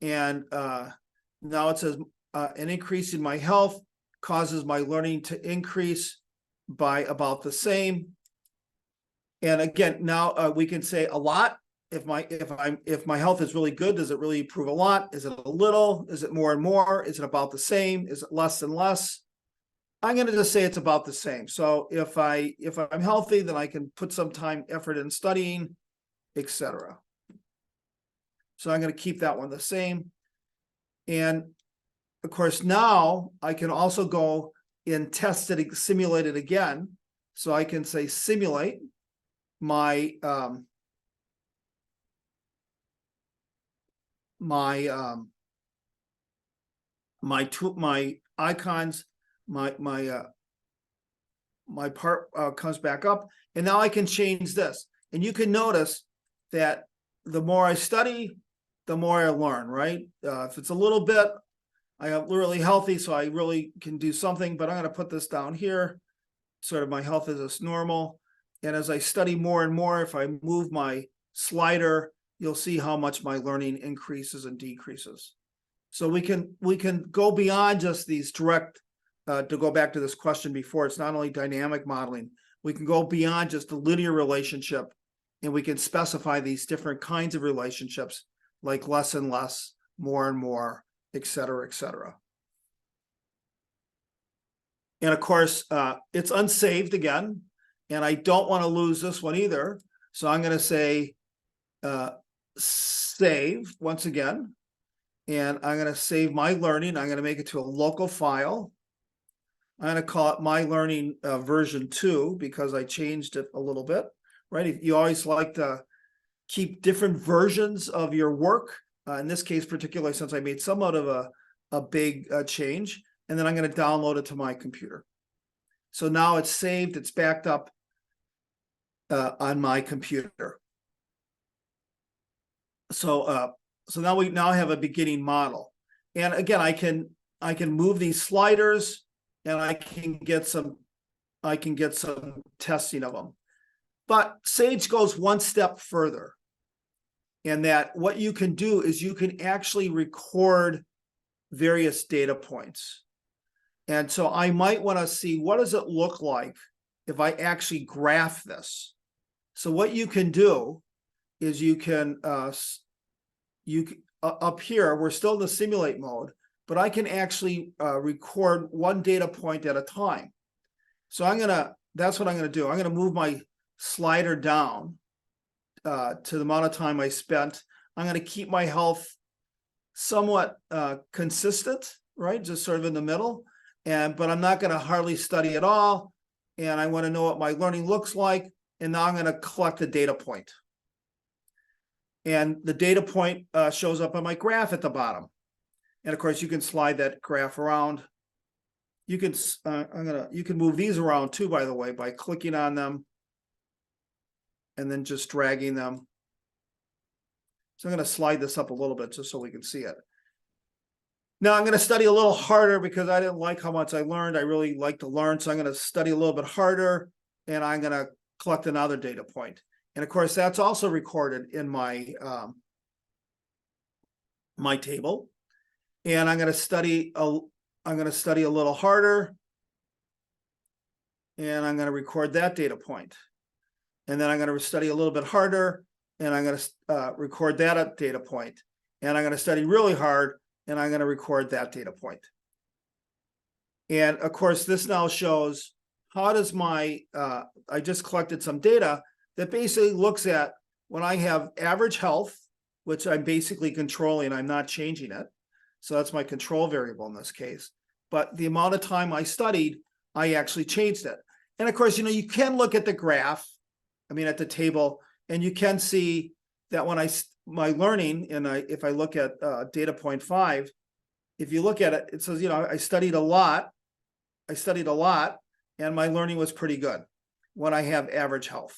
And now it says an increase in my health causes my learning to increase by about the same. And again, now we can say a lot. If my health is really good, does it really improve a lot? Is it a little? Is it more and more? Is it about the same? Is it less and less? I'm going to just say it's about the same. So if I'm healthy, then I can put some time, effort in studying, etc. So I'm going to keep that one the same. And of course, now I can also go and test it, simulate it again. So I can say simulate my my icons, my part comes back up, and now I can change this. And you can notice that the more I study, the more I learn, right? If it's a little bit, I am really healthy, so I really can do something, but I'm going to put this down here. Sort of my health is just normal. And as I study more and more, if I move my slider, you'll see how much my learning increases and decreases. So we can go beyond just these direct, to go back to this question before, it's not only dynamic modeling, we can go beyond just the linear relationship, and we can specify these different kinds of relationships, like less and less, more and more, et cetera, et cetera. And of course, it's unsaved again. And I don't want to lose this one either. So I'm going to say save once again. And I'm going to save my learning. I'm going to make it to a local file. I'm going to call it my learning version 2 because I changed it a little bit, right? You always like to keep different versions of your work. In this case, particularly since I made somewhat of a big change, and then I'm going to download it to my computer. So now it's saved, it's backed up on my computer. So now we have a beginning model. And again, I can move these sliders and I can get some testing of them. But Sage goes one step further. And that what you can do is you can actually record various data points. And so I might want to see, what does it look like if I actually graph this? So what you can do is you can up here, we're still in the simulate mode, but I can actually record one data point at a time. So that's what I'm going to do. I'm going to move my slider down to the amount of time I spent. I'm going to keep my health somewhat consistent, right? Just sort of in the middle. But I'm not going to hardly study at all. And I want to know what my learning looks like. And now I'm going to collect a data point. And the data point shows up on my graph at the bottom. And of course, you can slide that graph around. You can you can move these around too, by the way, by clicking on them and then just dragging them. So I'm going to slide this up a little bit just so we can see it. Now I'm going to study a little harder because I didn't like how much I learned. I really like to learn. So I'm going to study a little bit harder and I'm going to collect another data point. And of course, that's also recorded in my my table. And I'm going to study a little harder. And I'm going to record that data point. And then I'm going to study a little bit harder. And I'm going to record that data point. And I'm going to study really hard. And I'm going to record that data point. And of course, this now shows how does my, I just collected some data that basically looks at when I have average health, which I'm basically controlling, I'm not changing it. So that's my control variable in this case. But the amount of time I studied, I actually changed it. And of course, you can look at the graph, at the table, and you can see that when my learning, and if I look at data point 5, if you look at it, it says, I studied a lot, and my learning was pretty good when I have average health.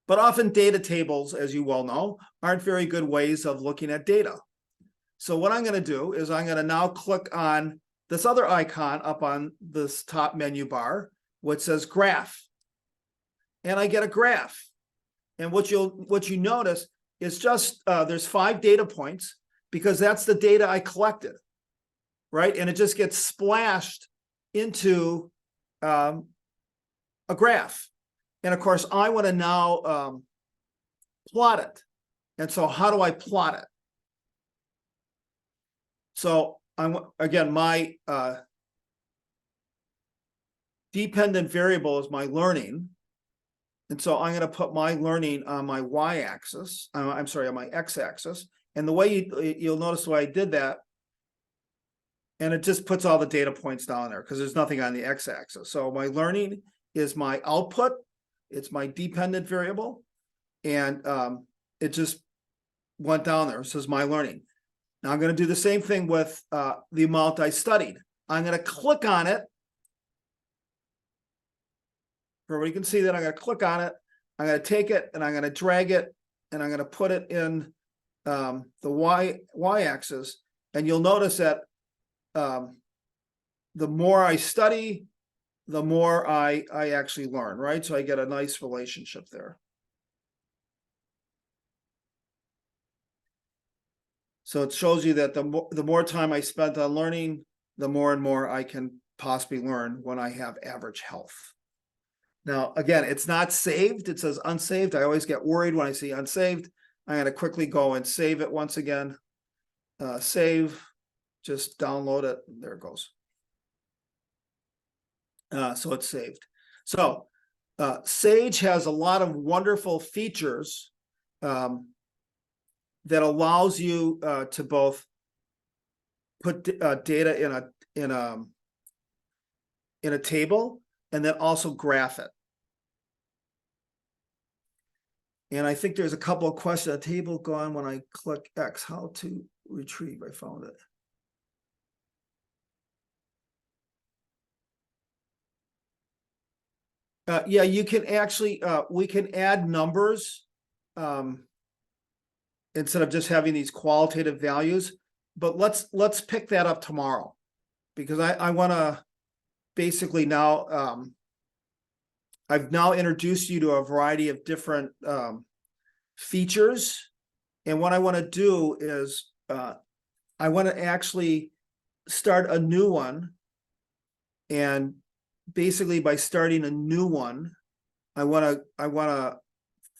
But often data tables, as you well know, aren't very good ways of looking at data. So what I'm going to do is I'm going to now click on this other icon up on this top menu bar, which says graph. And I get a graph. And what you notice is just there's 5 data points because that's the data I collected, right? And it just gets splashed into a graph. And of course, I want to now plot it. And so how do I plot it? So again, my dependent variable is my learning. And so I'm going to put my learning on my y-axis. I'm sorry, on my x-axis. And the way you'll notice the way I did that, and it just puts all the data points down there because there's nothing on the x-axis. So my learning is my output. It's my dependent variable. And it just went down there. It says my learning. Now I'm going to do the same thing with the amount I studied. I'm going to click on it. Everybody can see that I'm going to click on it. I'm going to take it and I'm going to drag it and I'm going to put it in the y-axis. And you'll notice that the more I study, the more I actually learn, right? So I get a nice relationship there. So it shows you that the more time I spent on learning, the more and more I can possibly learn when I have average health. Now, again, it's not saved. It says unsaved. I always get worried when I see unsaved. I'm going to quickly go and save it once again. Save, just download it. There it goes. So it's saved. So Sage has a lot of wonderful features that allows you to both put data in a table and then also graph it. And I think there's a couple of questions. A table gone when I click X. How to retrieve? I found it. Yeah, you can actually, we can add numbers instead of just having these qualitative values. But let's pick that up tomorrow, because I want to basically now, I've now introduced you to a variety of different features. And what I want to do is I want to actually start a new one. And basically by starting a new one, I want to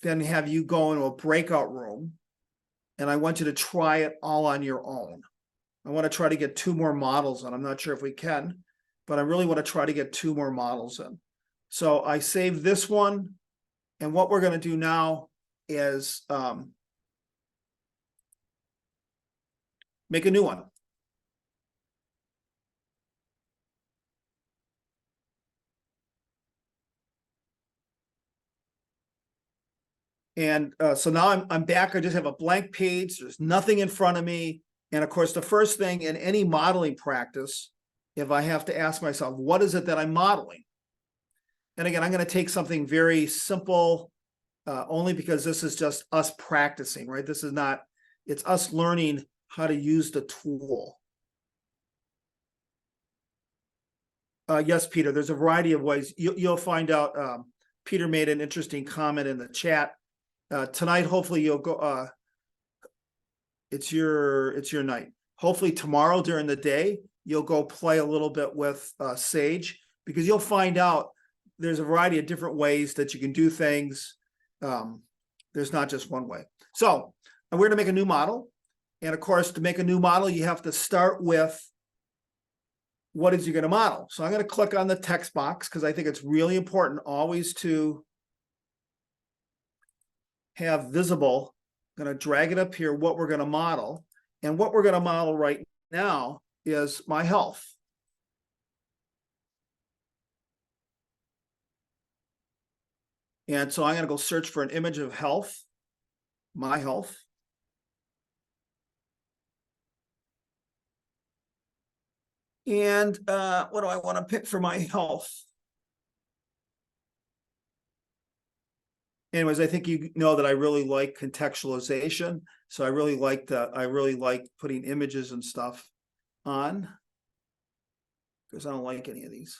then have you go into a breakout room, and I want you to try it all on your own. I want to try to get 2 more models in. I'm not sure if we can, but I really want to try to get 2 more models in. So I saved this one, and what we're going to do now is make a new one. And so now I'm back. I just have a blank page. There's nothing in front of me. And of course, the first thing in any modeling practice, if I have to ask myself, what is it that I'm modeling? And again, I'm going to take something very simple, only because this is just us practicing, right? This is not, it's us learning how to use the tool. Yes, Peter, there's a variety of ways. You'll find out. Peter made an interesting comment in the chat. Tonight, hopefully you'll go, it's your night. Hopefully tomorrow during the day, you'll go play a little bit with Sage, because you'll find out there's a variety of different ways that you can do things. There's not just one way. So we're going to make a new model. And of course, to make a new model, you have to start with what is you going to model. So I'm going to click on the text box, because I think it's really important always to have visible. I'm going to drag it up here, what we're going to model. And what we're going to model right now is my health. And so I'm going to go search for an image of health, my health. And what do I want to pick for my health? Anyways, I think you know that I really like contextualization. So I really like putting images and stuff on, because I don't like any of these.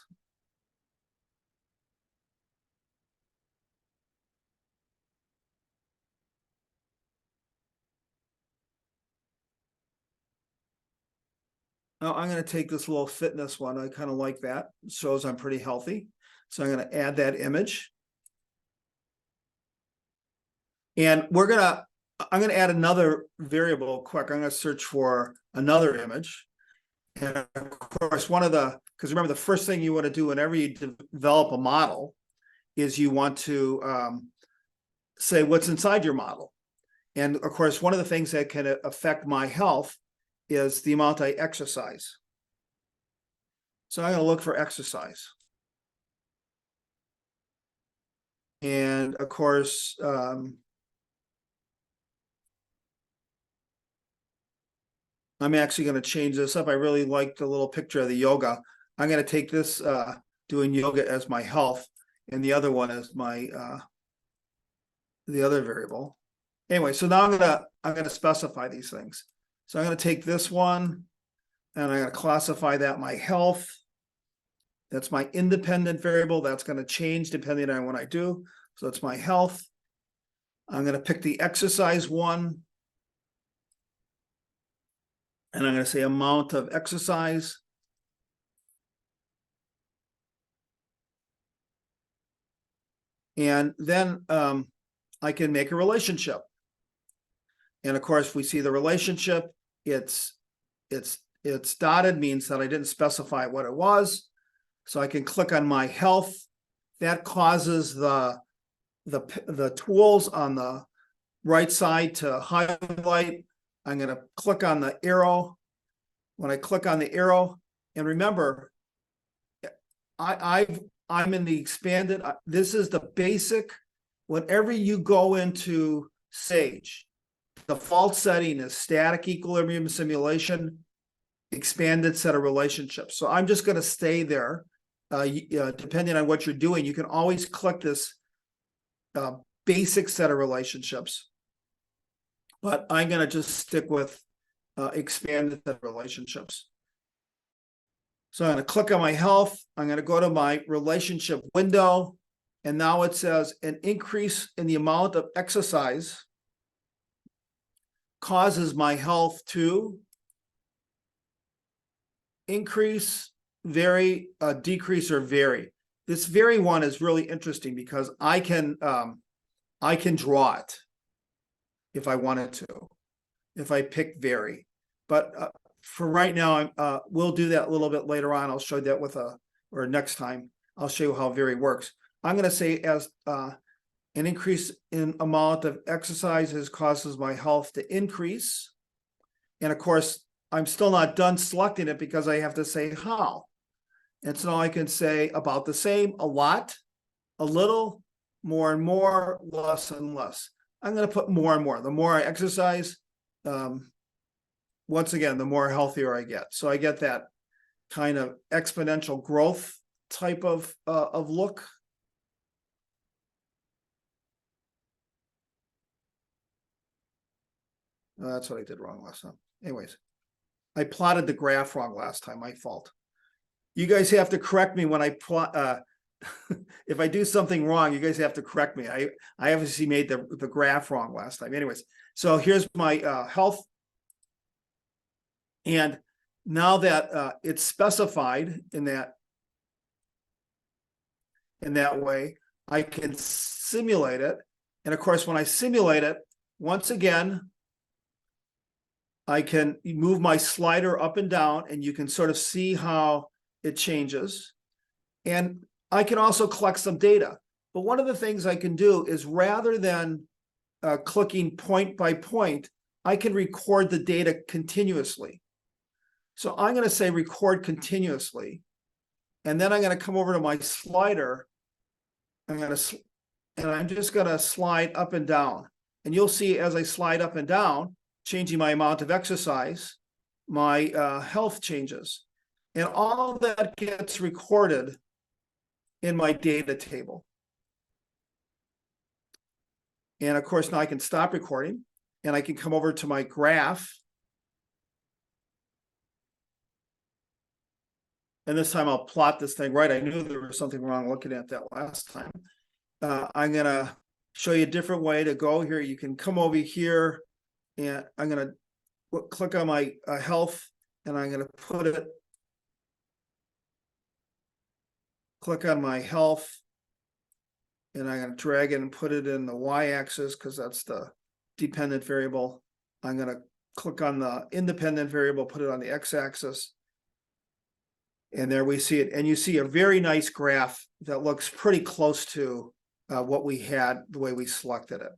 Now I'm going to take this little fitness one. I kind of like that. It shows I'm pretty healthy. So I'm going to add that image. And I'm going to add another variable quick. I'm going to search for another image. And of course, because remember, the first thing you want to do whenever you develop a model is you want to say what's inside your model. And of course, one of the things that can affect my health is the amount I exercise. So I'm going to look for exercise. And of course, I'm actually going to change this up. I really like the little picture of the yoga. I'm going to take this doing yoga as my health, and the other one as my the other variable. Anyway, so now I'm gonna specify these things. So I'm going to take this one, and I'm going to classify that my health. That's my independent variable. That's going to change depending on what I do. So that's my health. I'm going to pick the exercise one. And I'm going to say amount of exercise. And then I can make a relationship. And of course, we see the relationship. It's dotted, means that I didn't specify what it was. So I can click on my health that causes the tools on the right side to highlight. I'm going to click on the arrow. When I click on the arrow, and remember, I'm in the expanded, this is the basic. Whenever you go into Sage, the default setting is static equilibrium simulation, expanded set of relationships. So I'm just going to stay there. Depending on what you're doing, you can always click this basic set of relationships. But I'm going to just stick with expanded set of relationships. So I'm going to click on my health. I'm going to go to my relationship window. And now it says an increase in the amount of exercise causes my health to increase, vary, decrease, or vary. This vary one is really interesting because I can draw it if I wanted to, if I pick vary. But for right now, we'll do that a little bit later on. I'll show you that or next time, I'll show you how vary works. I'm going to say as an increase in amount of exercises causes my health to increase. And of course, I'm still not done selecting it because I have to say how. And so I can say about the same, a lot, a little, more and more, less and less. I'm going to put more and more. The more I exercise, once again, the more healthier I get. So I get that kind of exponential growth type of look. That's what I did wrong last time. Anyways, I plotted the graph wrong last time, my fault. You guys have to correct me when I plot. If I do something wrong, you guys have to correct me. I obviously made the graph wrong last time. Anyways, so here's my health. And now that it's specified in that way, I can simulate it. And of course, when I simulate it, once again, I can move my slider up and down, and you can sort of see how it changes. And I can also collect some data. But one of the things I can do is rather than clicking point by point, I can record the data continuously. So I'm going to say record continuously. And then I'm going to come over to my slider. I'm just going to slide up and down. And you'll see as I slide up and down, changing my amount of exercise, my health changes. And all that gets recorded in my data table. And of course, now I can stop recording and I can come over to my graph. And this time I'll plot this thing right. I knew there was something wrong looking at that last time. I'm going to show you a different way to go here. You can come over here and I'm going to click on my health and I'm going to put it, click on my health, and I'm going to drag it and put it in the y-axis because that's the dependent variable. I'm going to click on the independent variable, put it on the x-axis. And there we see it. And you see a very nice graph that looks pretty close to what we had, the way we selected it.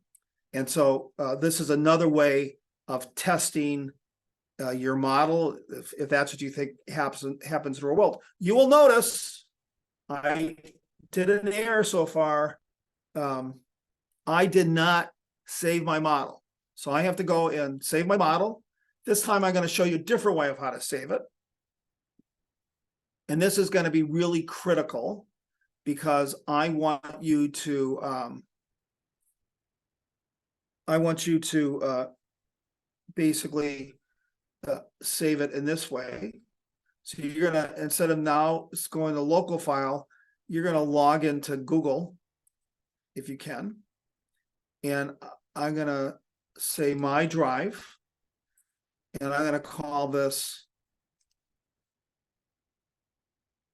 And so this is another way of testing your model, if that's what you think happens in the real world. You will notice I did an error so far. I did not save my model. So I have to go and save my model. This time I'm going to show you a different way of how to save it. And this is going to be really critical because I want you to basically save it in this way. So you're going to, instead of now going to local file, you're going to log into Google if you can. And I'm going to say my drive, and I'm going to call this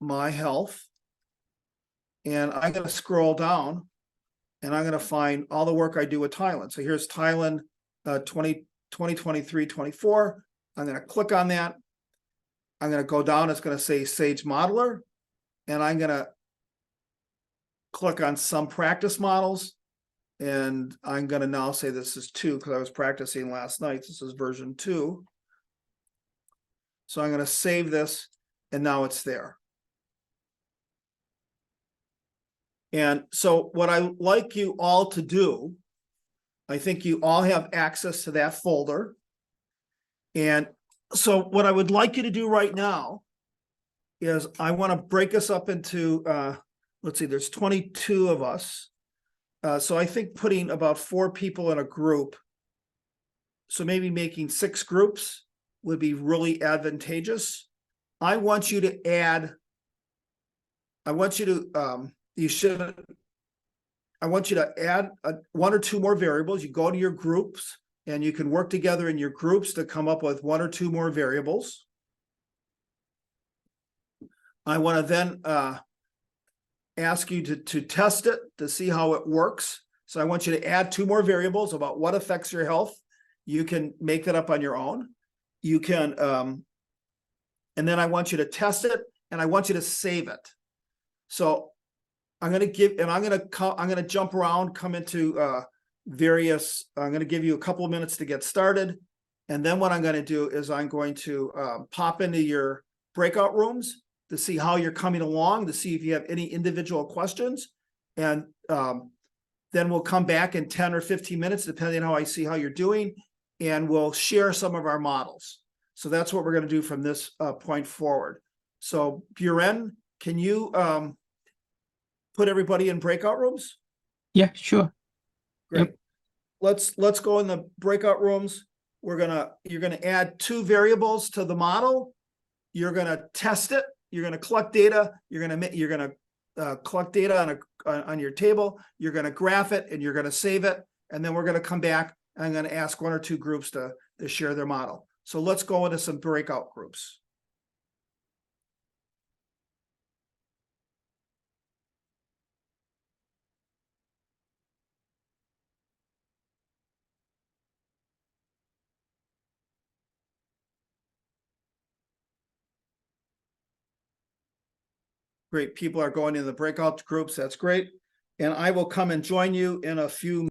my health. And I'm going to scroll down and I'm going to find all the work I do with Thailand. So here's Thailand 2023-24. I'm going to click on that. I'm going to go down. It's going to say Sage Modeler. And I'm going to click on some practice models. And I'm gonna now say this is 2 because I was practicing last night. This is version 2. So I'm gonna save this and now it's there. And so what I like you all to do, I think you all have access to that folder. And so what I would like you to do right now is I want to break us up into, let's see, there's 22 of us. So I think putting about 4 people in a group, so maybe making 6 groups would be really advantageous. I want you to add, I want you to, I want you to add 1 or 2 more variables. You go to your groups and you can work together in your groups to come up with 1 or 2 more variables. I want to then ask you to test it to see how it works. So I want you to add 2 more variables about what affects your health. You can make that up on your own. You can, and then I want you to test it and I want you to save it. So I'm going to give, and I'm going to jump around, come into various, I'm going to give you a couple of minutes to get started. And then what I'm going to do is I'm going to pop into your breakout rooms to see how you're coming along, to see if you have any individual questions. And then we'll come back in 10 or 15 minutes, depending on how I see how you're doing, and we'll share some of our models. So that's what we're going to do from this point forward. So Buren, can you put everybody in breakout rooms? Yeah, sure. Great. Let's go in the breakout rooms. You're gonna add 2 variables to the model. You're gonna test it. You're gonna collect data. You're gonna collect data on your table. You're gonna graph it and you're gonna save it. And then we're gonna come back. And I'm gonna ask 1 or 2 groups to share their model. So let's go into some breakout groups. Great, people are going in the breakout groups. That's great. And I will come and join you in a few.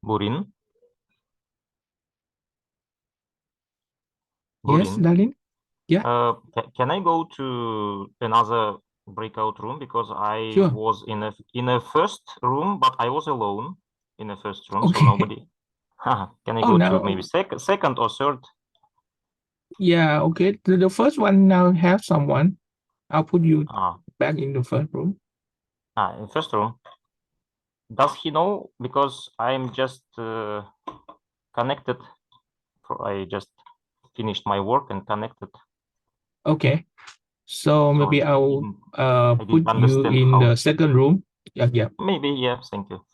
Burin? Yes, Burin? darling. Can I go to another breakout room because I Sure. was in a first room, but I was alone in the first room, so Okay. nobody. Can I Oh, go no. to maybe second or third? Yeah, okay. The first one now have someone. I'll put you Ah, back in the first room. in first room. does he know? Because I'm just connected. I just finished my work and connected. Okay. So maybe I I'll didn't put you understand in how. the second room. Yeah. Maybe, yeah, thank you.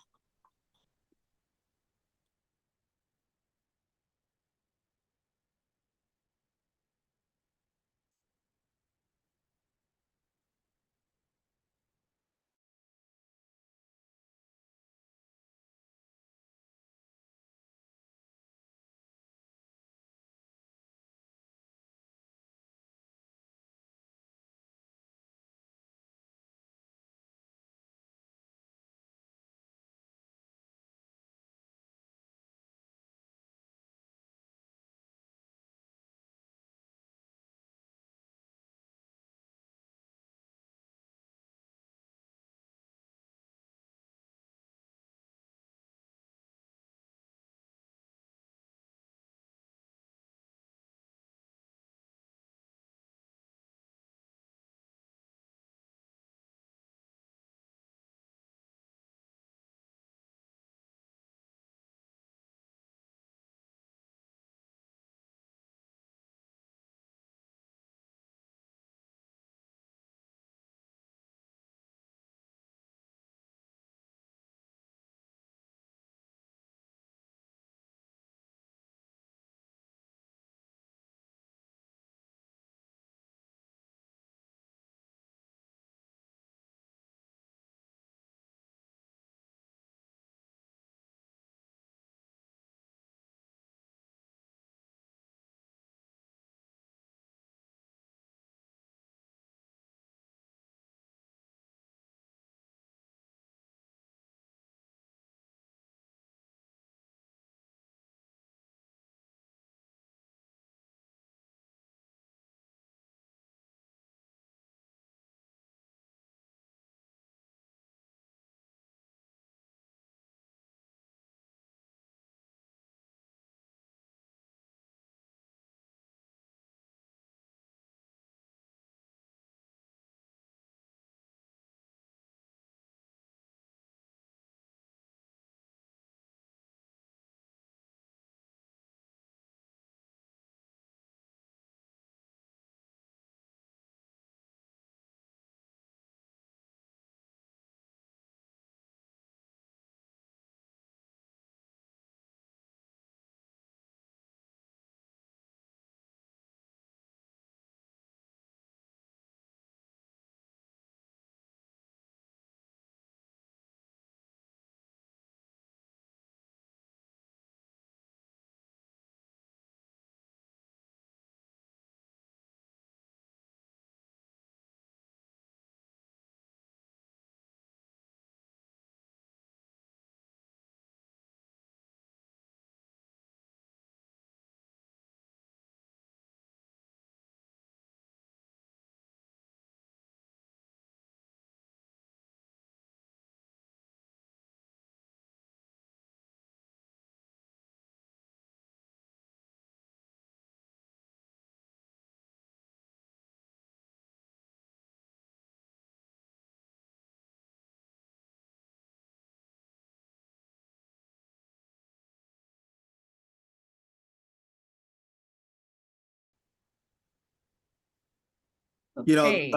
You know, Okay.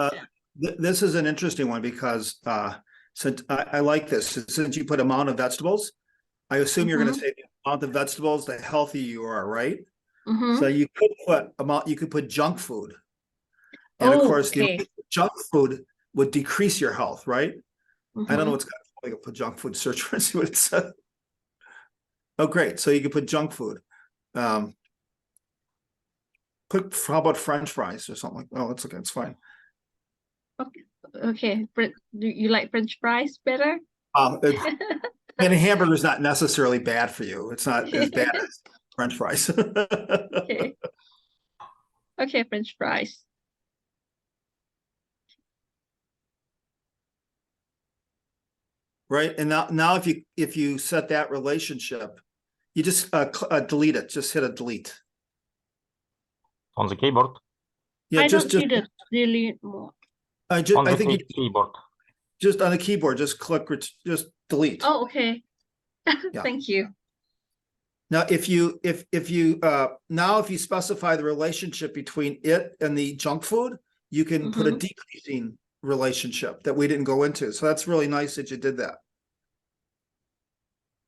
this is an interesting one because since I like this, since you put amount of vegetables, I assume you're going to say the amount of vegetables, the healthier you are, right? So you could put junk food. And of course, the junk food would decrease your health, right? I don't know what's going to put junk food search and see what it says. Oh, great. So you could put junk food. How about French fries or something like that? Oh, it's okay. It's fine. Okay, do you like French fries better? And a hamburger is not necessarily bad for you. It's not as bad as French fries. Okay. Okay, French fries. Right. And now if you set that relationship, you just delete it. Just hit a delete. On the keyboard? Yeah, I don't see the delete more. I think keyboard. Just on the keyboard, just click, just delete. Oh, okay. Yeah. Thank you. Now, if you specify the relationship between it and the junk food, you can put a Mhm. decreasing relationship that we didn't go into. So that's really nice that you did that,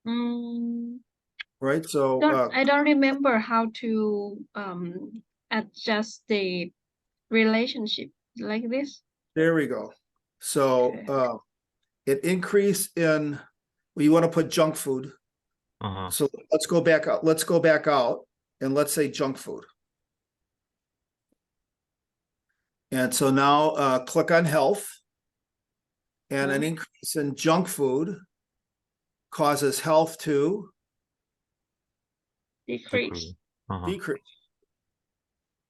Mm, right? So I don't remember how to adjust the relationship like this. there we go. So Okay. it increase in, well, you want to put junk food. Mhm. So let's go back out. Let's go back out and let's say junk food. And so now click on health, and an increase in junk food causes health to Decrease. Mhm. decrease.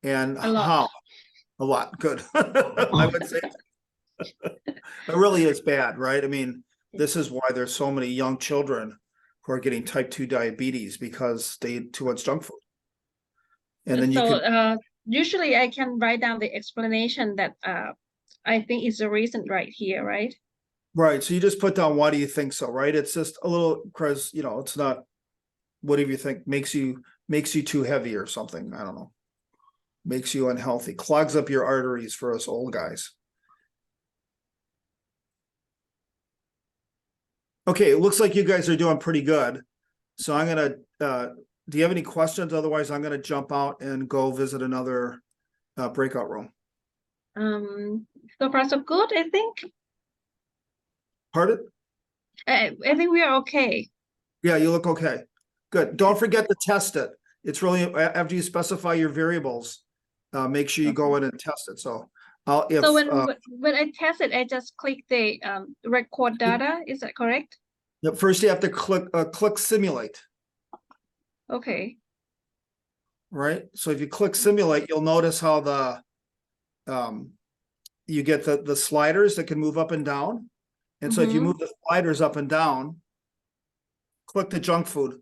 And A lot. how? A lot. Good. I would say it really is bad, right? I mean, this is why there's so many young children who are getting type 2 diabetes because they eat too much junk food. And then you So can, usually I can write down the explanation that I think is the reason right here, right? right. So you just put down, why do you think so, right? It's just a little, because, you know, it's not, whatever you think makes you too heavy or something. I don't know. Makes you unhealthy, clogs up your arteries for us old guys. Okay, it looks like you guys are doing pretty good. So I'm gonna, do you have any questions? Otherwise, I'm gonna jump out and go visit another breakout room. So far so good, I think. Pardon? I think we are okay. Yeah, you look okay. Good. Don't forget to test it. It's really, after you specify your variables, make sure you go in and test it. So I'll, if, So when I test it, I just click the record data. Is that correct? first you have to click simulate. Okay. Right? So if you click simulate, you'll notice how the you get the sliders that can move up and down. And so if you Mhm. move the sliders up and down, click the junk food.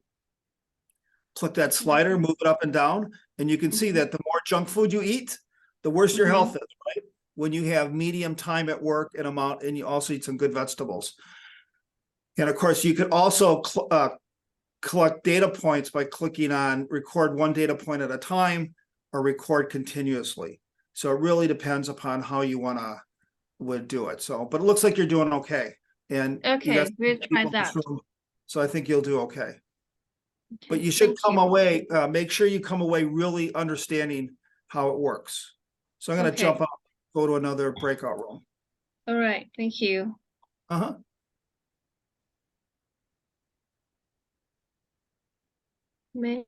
Click that slider, move it up and down, and you can see that the more junk food you eat, the worse your health is, right? When you have medium time at work and amount, and you also eat some good vegetables. And of course, you could also collect data points by clicking on record one data point at a time or record continuously. So it really depends upon how you would do it. So, but it looks like you're doing okay. And you Okay, got we'll people try in this that. room, so I think you'll do okay. But Okay, you should thank come you. away, make sure you come away really understanding how it works. So I'm going to Okay. jump out, go to another breakout room. All right, thank you. Uh-huh. May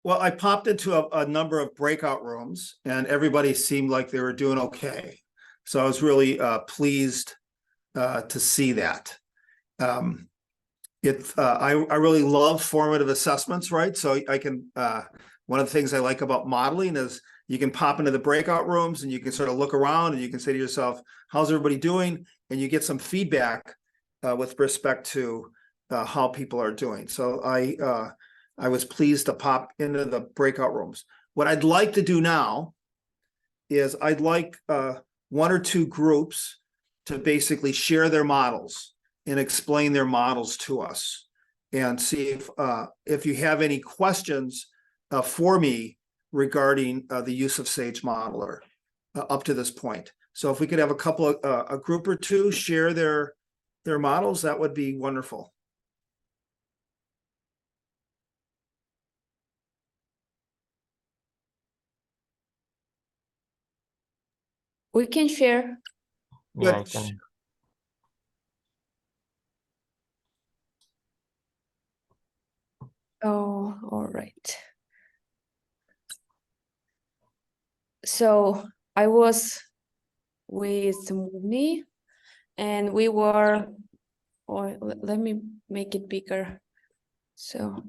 Well, I popped into a number of breakout rooms and everybody seemed like they were doing okay. So I was really pleased to see that. I really love formative assessments, right? So I can, one of the things I like about modeling is you can pop into the breakout rooms and you can sort of look around and you can say to yourself, how's everybody doing? And you get some feedback with respect to how people are doing. So I was pleased to pop into the breakout rooms. What I'd like to do now is I'd like one or two groups to basically share their models and explain their models to us and see if you have any questions for me regarding the use of Sage Modeler up to this point. So if we could have a couple of a group or two share their models, that would be wonderful. We can share. Yeah, I Good. can. Oh, all right. So I was with Muni and we were, or let me make it bigger. So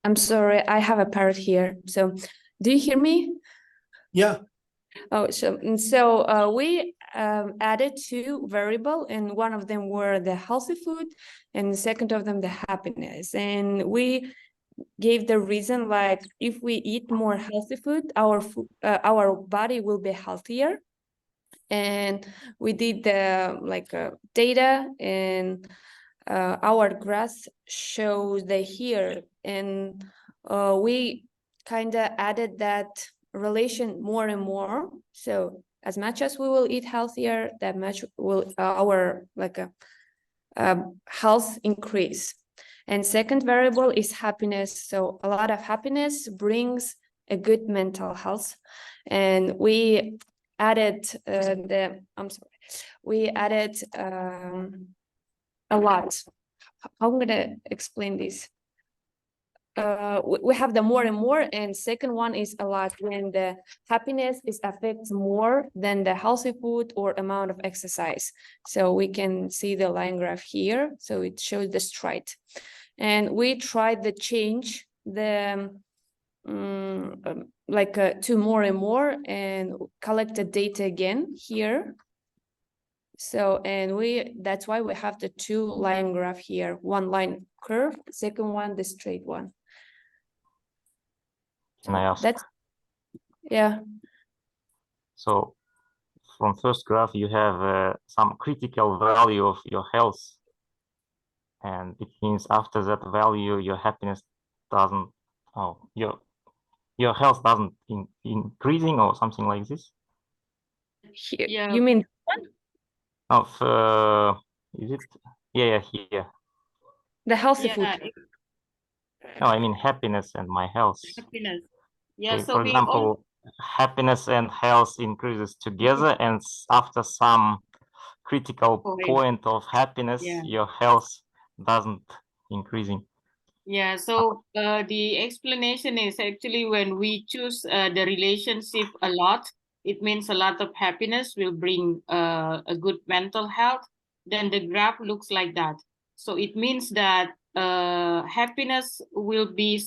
I'm sorry, I have a parrot here. So do you hear me? Yeah. Oh, so we added two variables, and one of them were the healthy food, and the second of them the happiness. And we gave the reason like if we eat more healthy food, our body will be healthier. And we did the data, and our graph shows the here, and we kind of added that relation more and more. So as much as we will eat healthier, that much will our health increase. And second variable is happiness. So a lot of happiness brings a good mental health. And we added we added a lot. I'm gonna explain this. We have the more and more, and second one is a lot when the happiness is affects more than the healthy food or amount of exercise. So we can see the line graph here. So it shows the stride, and we tried to change the to more and more and collect the data again here. So, and that's why we have the two line graph here, one line curve, second one, the straight one. Can I ask? Yeah. So from first graph, you have some critical value of your health. And it means after that value, your happiness doesn't, your health doesn't increasing or something like this. Here, Yeah. you mean one? Of is it? Yeah, here. The healthy Yeah, food. No, I mean happiness and my health. happiness. Yeah, Okay, so for we example, happiness and health increases together, and after some critical point of happiness, Yeah. your health doesn't increasing. Yeah, so the explanation is actually when we choose the relationship a lot, it means a lot of happiness will bring a good mental health. Then the graph looks like that. So it means that happiness will be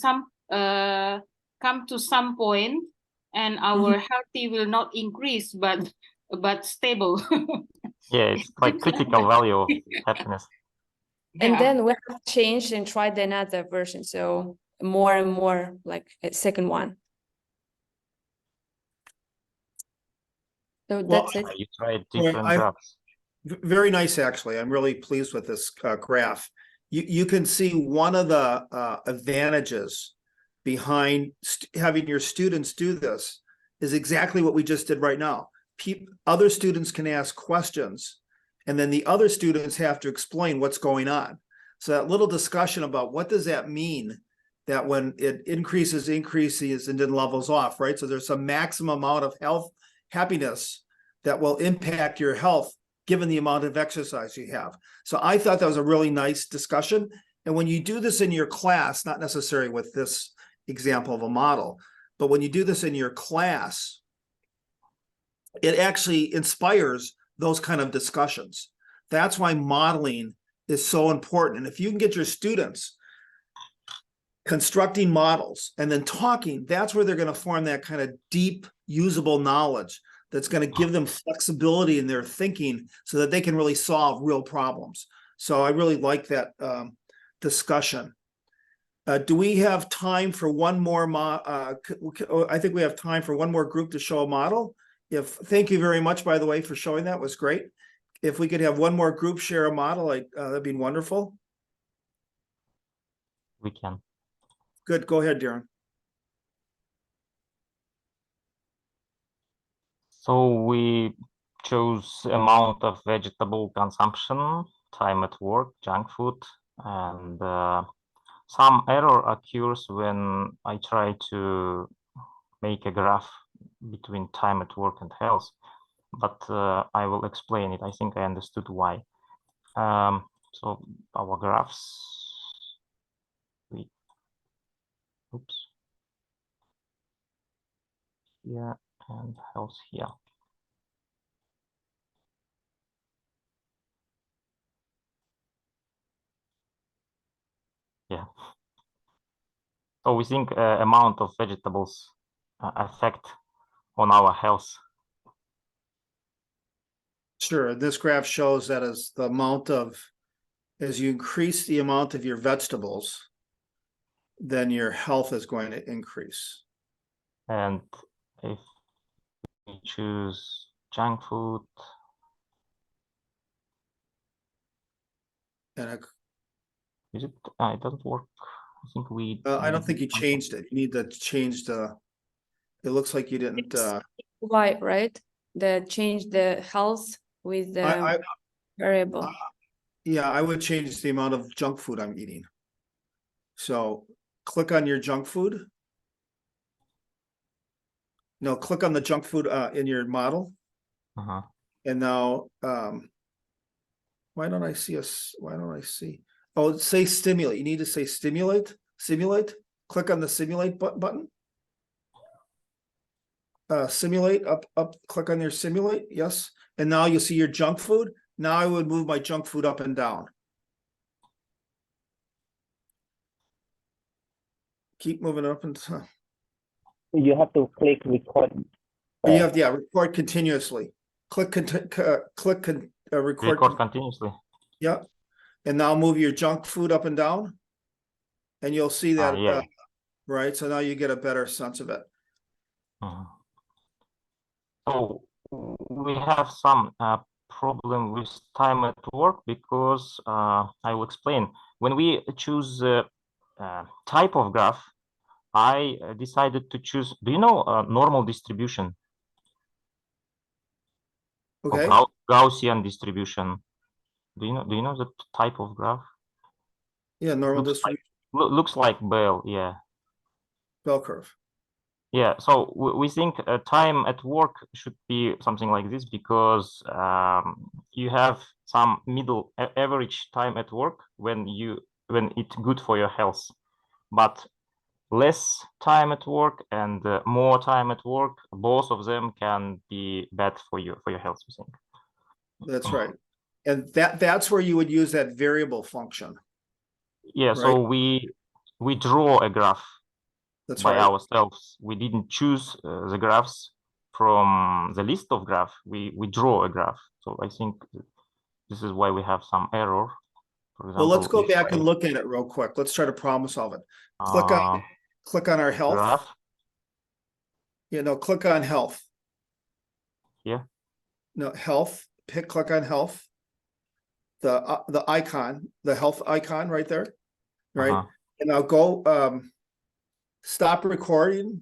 come to some point, and our healthy will not increase, but stable. Yeah, it's like critical value of happiness. And Yeah. then we have changed and tried another version. So more and more like a second one. So Well, that's it. You tried different I- graphs. Very nice, actually. I'm really pleased with this graph. You can see one of the advantages behind having your students do this is exactly what we just did right now. Other students can ask questions, and then the other students have to explain what's going on. So that little discussion about what does that mean, that when it increases and then levels off, right? So there's a maximum amount of happiness that will impact your health given the amount of exercise you have. So I thought that was a really nice discussion. And when you do this in your class, not necessarily with this example of a model, but when you do this in your class, it actually inspires those kind of discussions. That's why modeling is so important. And if you can get your students constructing models and then talking, that's where they're going to form that kind of deep, usable knowledge that's going to give them flexibility in their thinking so that they can really solve real problems. So I really like that discussion. Do we have time for one more? I think we have time for one more group to show a model. Thank you very much, by the way, for showing that. It was great. If we could have one more group share a model, that'd be wonderful. We can. Good. Go ahead, Darren. So we chose amount of vegetable consumption, time at work, junk food, and some error occurs when I try to make a graph between time at work and health, but I will explain it. I think I understood why. So our graphs, here and health here. Yeah. So we think amount of vegetables affect on our health. Sure. This graph shows that as the amount of, as you increase the amount of your vegetables, then your health is going to increase. And if we choose junk food, And is it? It doesn't work. I think we. I don't think you changed it. You need to change the. It looks like you didn't. Why, right? That change the health with the variable. Yeah, I would change the amount of junk food I'm eating. So click on your junk food. No, click on the junk food in your model. And now, why don't I see us? Why don't I see? Oh, say stimulate. You need to say stimulate. Simulate. Click on the simulate button. Simulate up. Click on your simulate. Yes. And now you'll see your junk food. Now I would move my junk food up and down. Keep moving up and down. You have to click record. You have, yeah, record continuously. Record continuously. Yeah. And now move your junk food up and down. And you'll see that, right? So now you get a better sense of it. So we have some problem with time at work because I will explain. When we choose type of graph, I decided to choose, do you know normal distribution? Okay. Gaussian distribution. Do you know the type of graph? Yeah, normal distribution. Looks like bell, yeah. Bell curve. Yeah, so we think time at work should be something like this because you have some middle average time at work when it's good for your health, but less time at work and more time at work, both of them can be bad for your health, I think. That's right. And that's where you would use that variable function. Yeah, right? So we draw a graph. That's by ourselves. We didn't choose the graphs from the list of graphs. We draw a graph. So I think this is why we have some error. For example, well, let's go back and look at it real quick. Let's try to problem solve it. Click on our health. Graph. Yeah, no, click on health. Yeah. No, health. Click on health. The icon, the health icon right there. Right. And now go stop recording.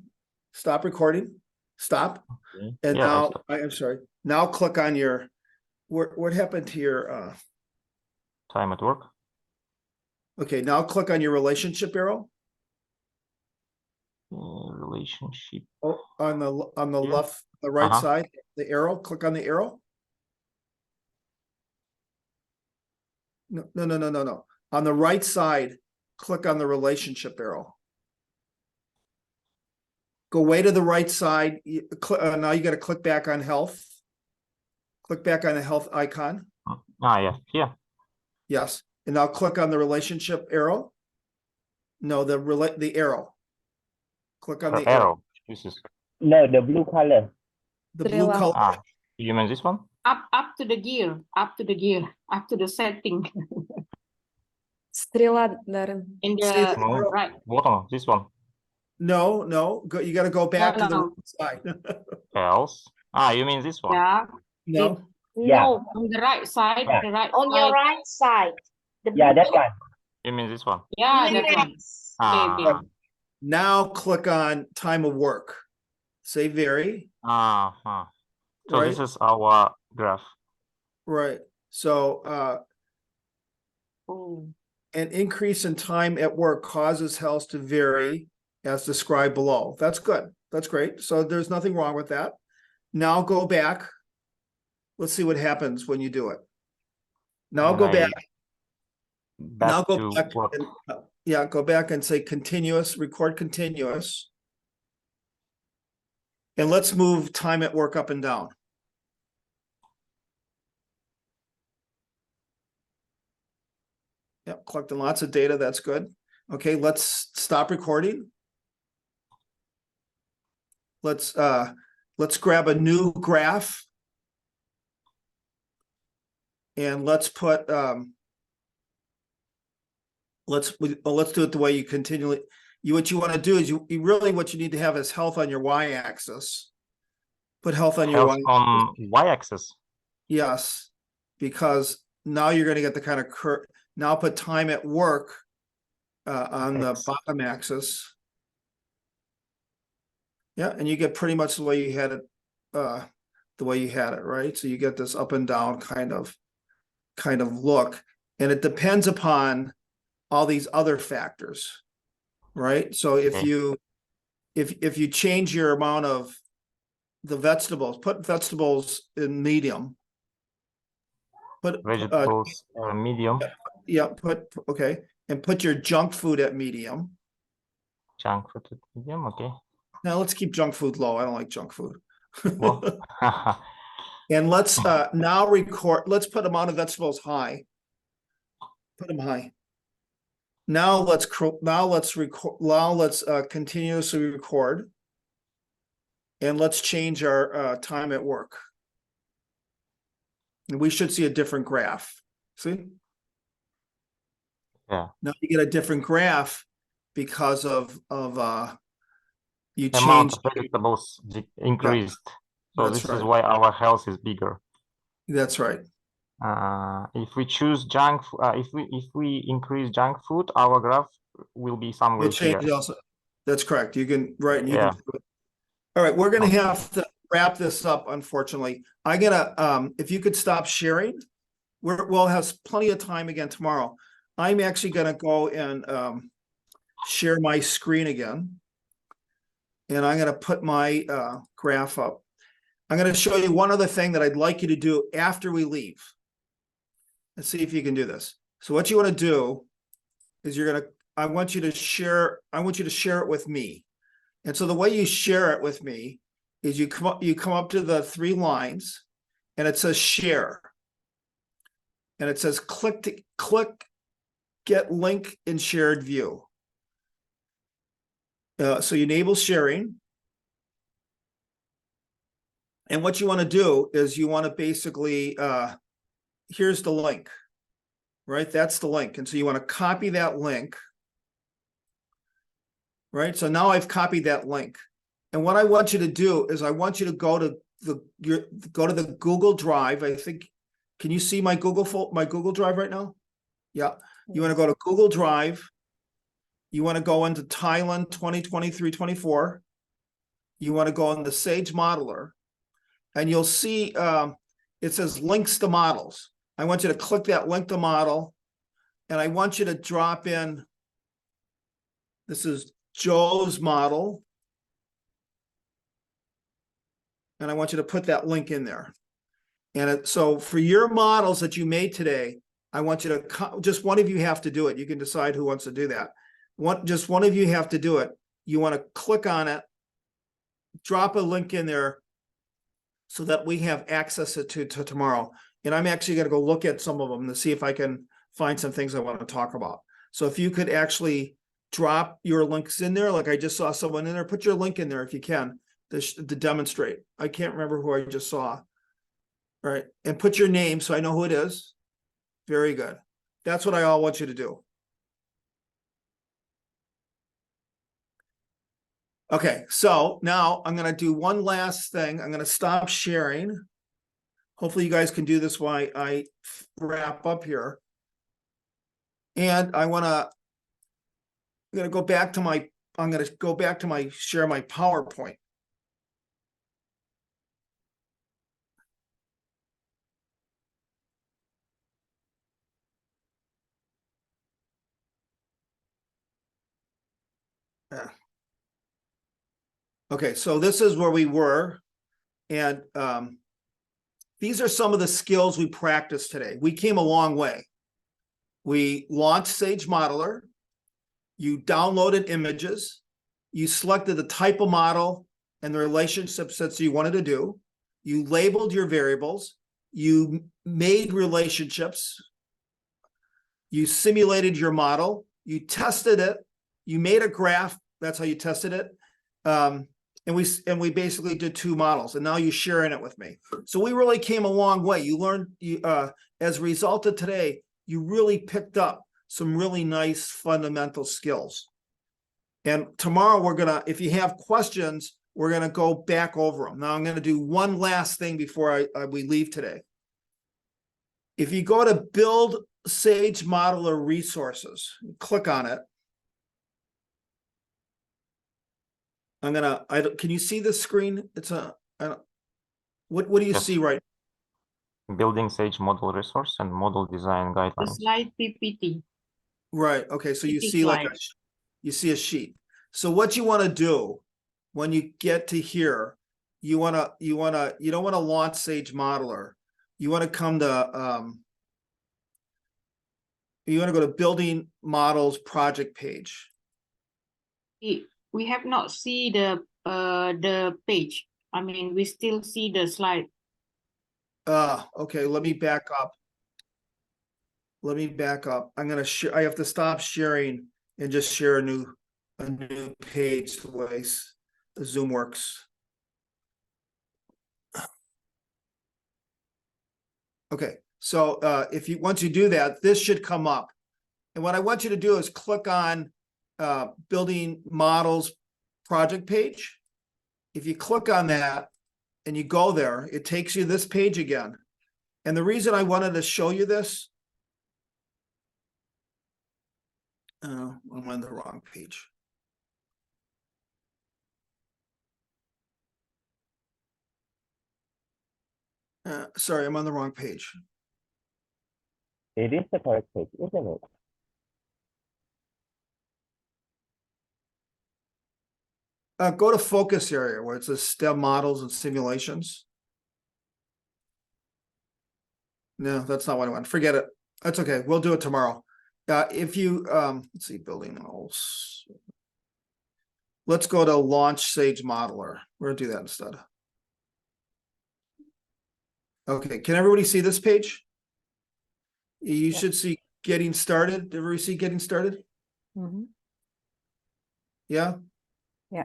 Stop. Okay. And now I'm sorry. Now click on your what happened to your time at work? Okay, now click on your relationship arrow. Relationship. Oh, on the left, the right side, the arrow. Click on the arrow. No. On the right side, click on the relationship arrow. Go way to the right side. Now you got to click back on health. Click back on the health icon. Yeah, here. Yes. And now click on the relationship arrow. No, the arrow. Click on the arrow. This is No, the blue color. The blue color. you mean this one? Up to the gear, up to the setting. Стрела, Darren. In See the the No. arrow? right. Bottom, this one. No. You got to go back to the No. right side. Else. You mean this one? Yeah. No. Yeah. No, on the right side. Yeah. The right On your side. right side. The Yeah, blue that one. You mean this one? Yeah, that one. Yes. Okay. Now click on time of work. Say vary. So Right. this is our graph. Right. So Oh. an increase in time at work causes health to vary as described below. That's good. That's great. So there's nothing wrong with that. Now go back. Let's see what happens when you do it. Now When go I back. Back Now go to back. work. And, yeah, go back and say continuous, record continuous. And let's move time at work up and down. Yep, collecting lots of data. That's good. Okay, let's stop recording. Let's grab a new graph. And let's put let's do it the way you continually what you want to do is you really what you need to have is health on your y-axis. Put health on your Health on y-axis. Yes, because now you're going to get the kind of curve. Now put time at work on the bottom axis. Yeah, and you get pretty much the way you had it, right? So you get this up and down kind of look, and it depends upon all these other factors, right? So if you change your amount of the vegetables, put vegetables in medium. Put Vegetables medium. Yeah, okay, and put your junk food at medium. Junk food at medium, okay. Now let's keep junk food low. I don't like junk food. Well, And let's now record. Let's put amount of vegetables high. Put them high. Now let's record. Now let's continuously record. And let's change our time at work. And we should see a different graph. See? Yeah. Now you get a different graph because of you amount changed. of vegetables increased. So That's this right. is why our health is bigger. That's right. If we choose junk, if we increase junk food, our graph will be somewhere We'll change here. it also. That's correct. You can and you Yeah. can. All right, we're gonna have to wrap this up. Unfortunately, I'm gonna if you could stop sharing, we'll have plenty of time again tomorrow. I'm actually gonna go and share my screen again, and I'm gonna put my graph up. I'm gonna show you one other thing that I'd like you to do after we leave. Let's see if you can do this. So what you want to do is I want you to share it with me. And so the way you share it with me is you come up to the 3 lines and it says share. And it says click get link in shared view. So you enable sharing. And what you want to do is you want to basically here's the link, right? That's the link. And so you want to copy that link, right? So now I've copied that link. And what I want you to do is I want you to go to the Google Drive. I think, can you see my Google Drive right now? Yeah. You want to go to Google Drive. You want to go into Thailand 2023-24. You want to go in the Sage Modeler. And you'll see it says links to models. I want you to click that link to model, and I want you to drop in, this is Joe's model. And I want you to put that link in there. And so for your models that you made today, I want you to, just one of you have to do it. You can decide who wants to do that. Just one of you have to do it. You want to click on it, drop a link in there so that we have access to tomorrow. And I'm actually going to go look at some of them to see if I can find some things I want to talk about. So if you could actually drop your links in there, like I just saw someone in there, put your link in there if you can to demonstrate. I can't remember who I just saw. All right. And put your name so I know who it is. Very good. That's what I all want you to do. Okay, so now I'm going to do one last thing. I'm going to stop sharing. Hopefully you guys can do this while I wrap up here. And I'm going to go back to my, share my PowerPoint. Okay, so this is where we were. And these are some of the skills we practiced today. We came a long way. We launched Sage Modeler. You downloaded images. You selected the type of model and the relationship sets you wanted to do. You labeled your variables. You made relationships. You simulated your model. You tested it. You made a graph. That's how you tested it. And we basically did 2 models, and now you're sharing it with me. So we really came a long way. You learned, as a result of today, you really picked up some really nice fundamental skills. And tomorrow we're gonna, if you have questions, we're gonna go back over them. Now I'm gonna do one last thing before we leave today. If you go to Build Sage Modeler Resources, click on it. Can you see the screen? It's what do you see right? Building Sage Model Resource and Model Design The Guidelines. slide PPT. Right. Okay. So you PPT see like slide. you see a sheet. So what you want to do when you get to here, you don't want to launch Sage Modeler. You want to come to you want to go to Building Models Project page. We have not seen the page. I mean, we still see the slide. Okay, let me back up. I'm gonna share. I have to stop sharing and just share a new page the way the Zoom works. Okay, so once you do that, this should come up. And what I want you to do is click on Building Models Project page. If you click on that and you go there, it takes you this page again. And the reason I wanted to show you this, I'm on the wrong page. Sorry, I'm on the wrong page. It is the correct page, isn't it? Go to focus area where it says STEM models and simulations. No, that's not what I want. Forget it. That's okay. We'll do it tomorrow. If you, let's see, building models. Let's go to Launch Sage Modeler. We're gonna do that instead. Okay, can everybody see this page? You should see Getting Started. Did everybody see Getting Started? Mm-hmm. Yeah? Yeah.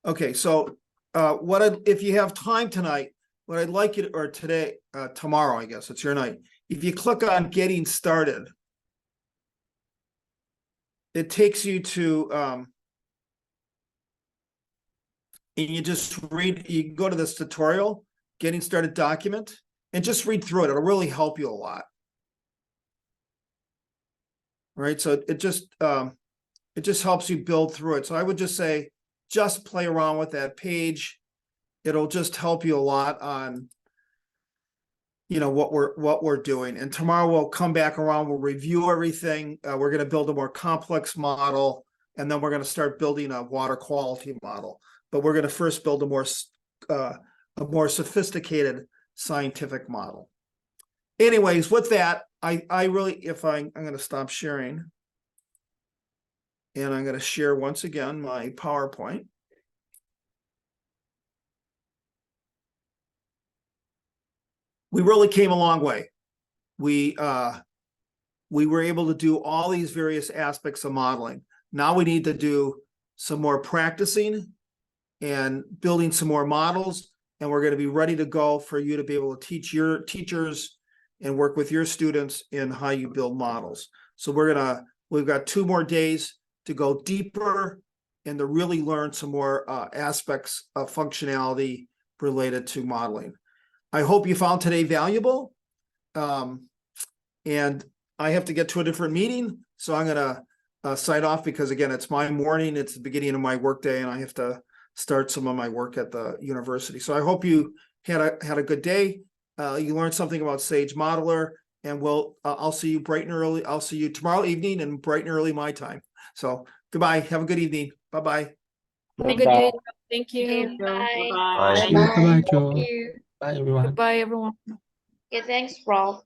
Okay, so if you have time tonight, what I'd like you to, or today, tomorrow, I guess, it's your night. If you click on Getting Started, it takes you to, and you just read, you can go to this tutorial, Getting Started document, and just read through it. It'll really help you a lot. Right, so it just helps you build through it. So I would just say, just play around with that page. It'll just help you a lot on, what we're doing. And tomorrow we'll come back around, we'll review everything. We're going to build a more complex model, and then we're going to start building a water quality model. But we're going to first build a more sophisticated scientific model. Anyways, with that, I really, if I'm gonna stop sharing. And I'm gonna share once again my PowerPoint. We really came a long way. We were able to do all these various aspects of modeling. Now we need to do some more practicing and building some more models, and we're going to be ready to go for you to be able to teach your teachers and work with your students in how you build models. So we've got 2 more days to go deeper and to really learn some more aspects of functionality related to modeling. I hope you found today valuable. And I have to get to a different meeting, so I'm gonna sign off because again, it's my morning, it's the beginning of my workday, and I have to start some of my work at the university. So I hope you had a good day. You learned something about Sage Modeler, and I'll see you bright and early. I'll see you tomorrow evening and bright and early my time. So goodbye. Have a good evening. Bye-bye. Have a good day. Thank you. Okay, bye. Bye. Bye-bye, Thank Joe. you. Bye, everyone. Goodbye, everyone. Okay, thanks, Rob.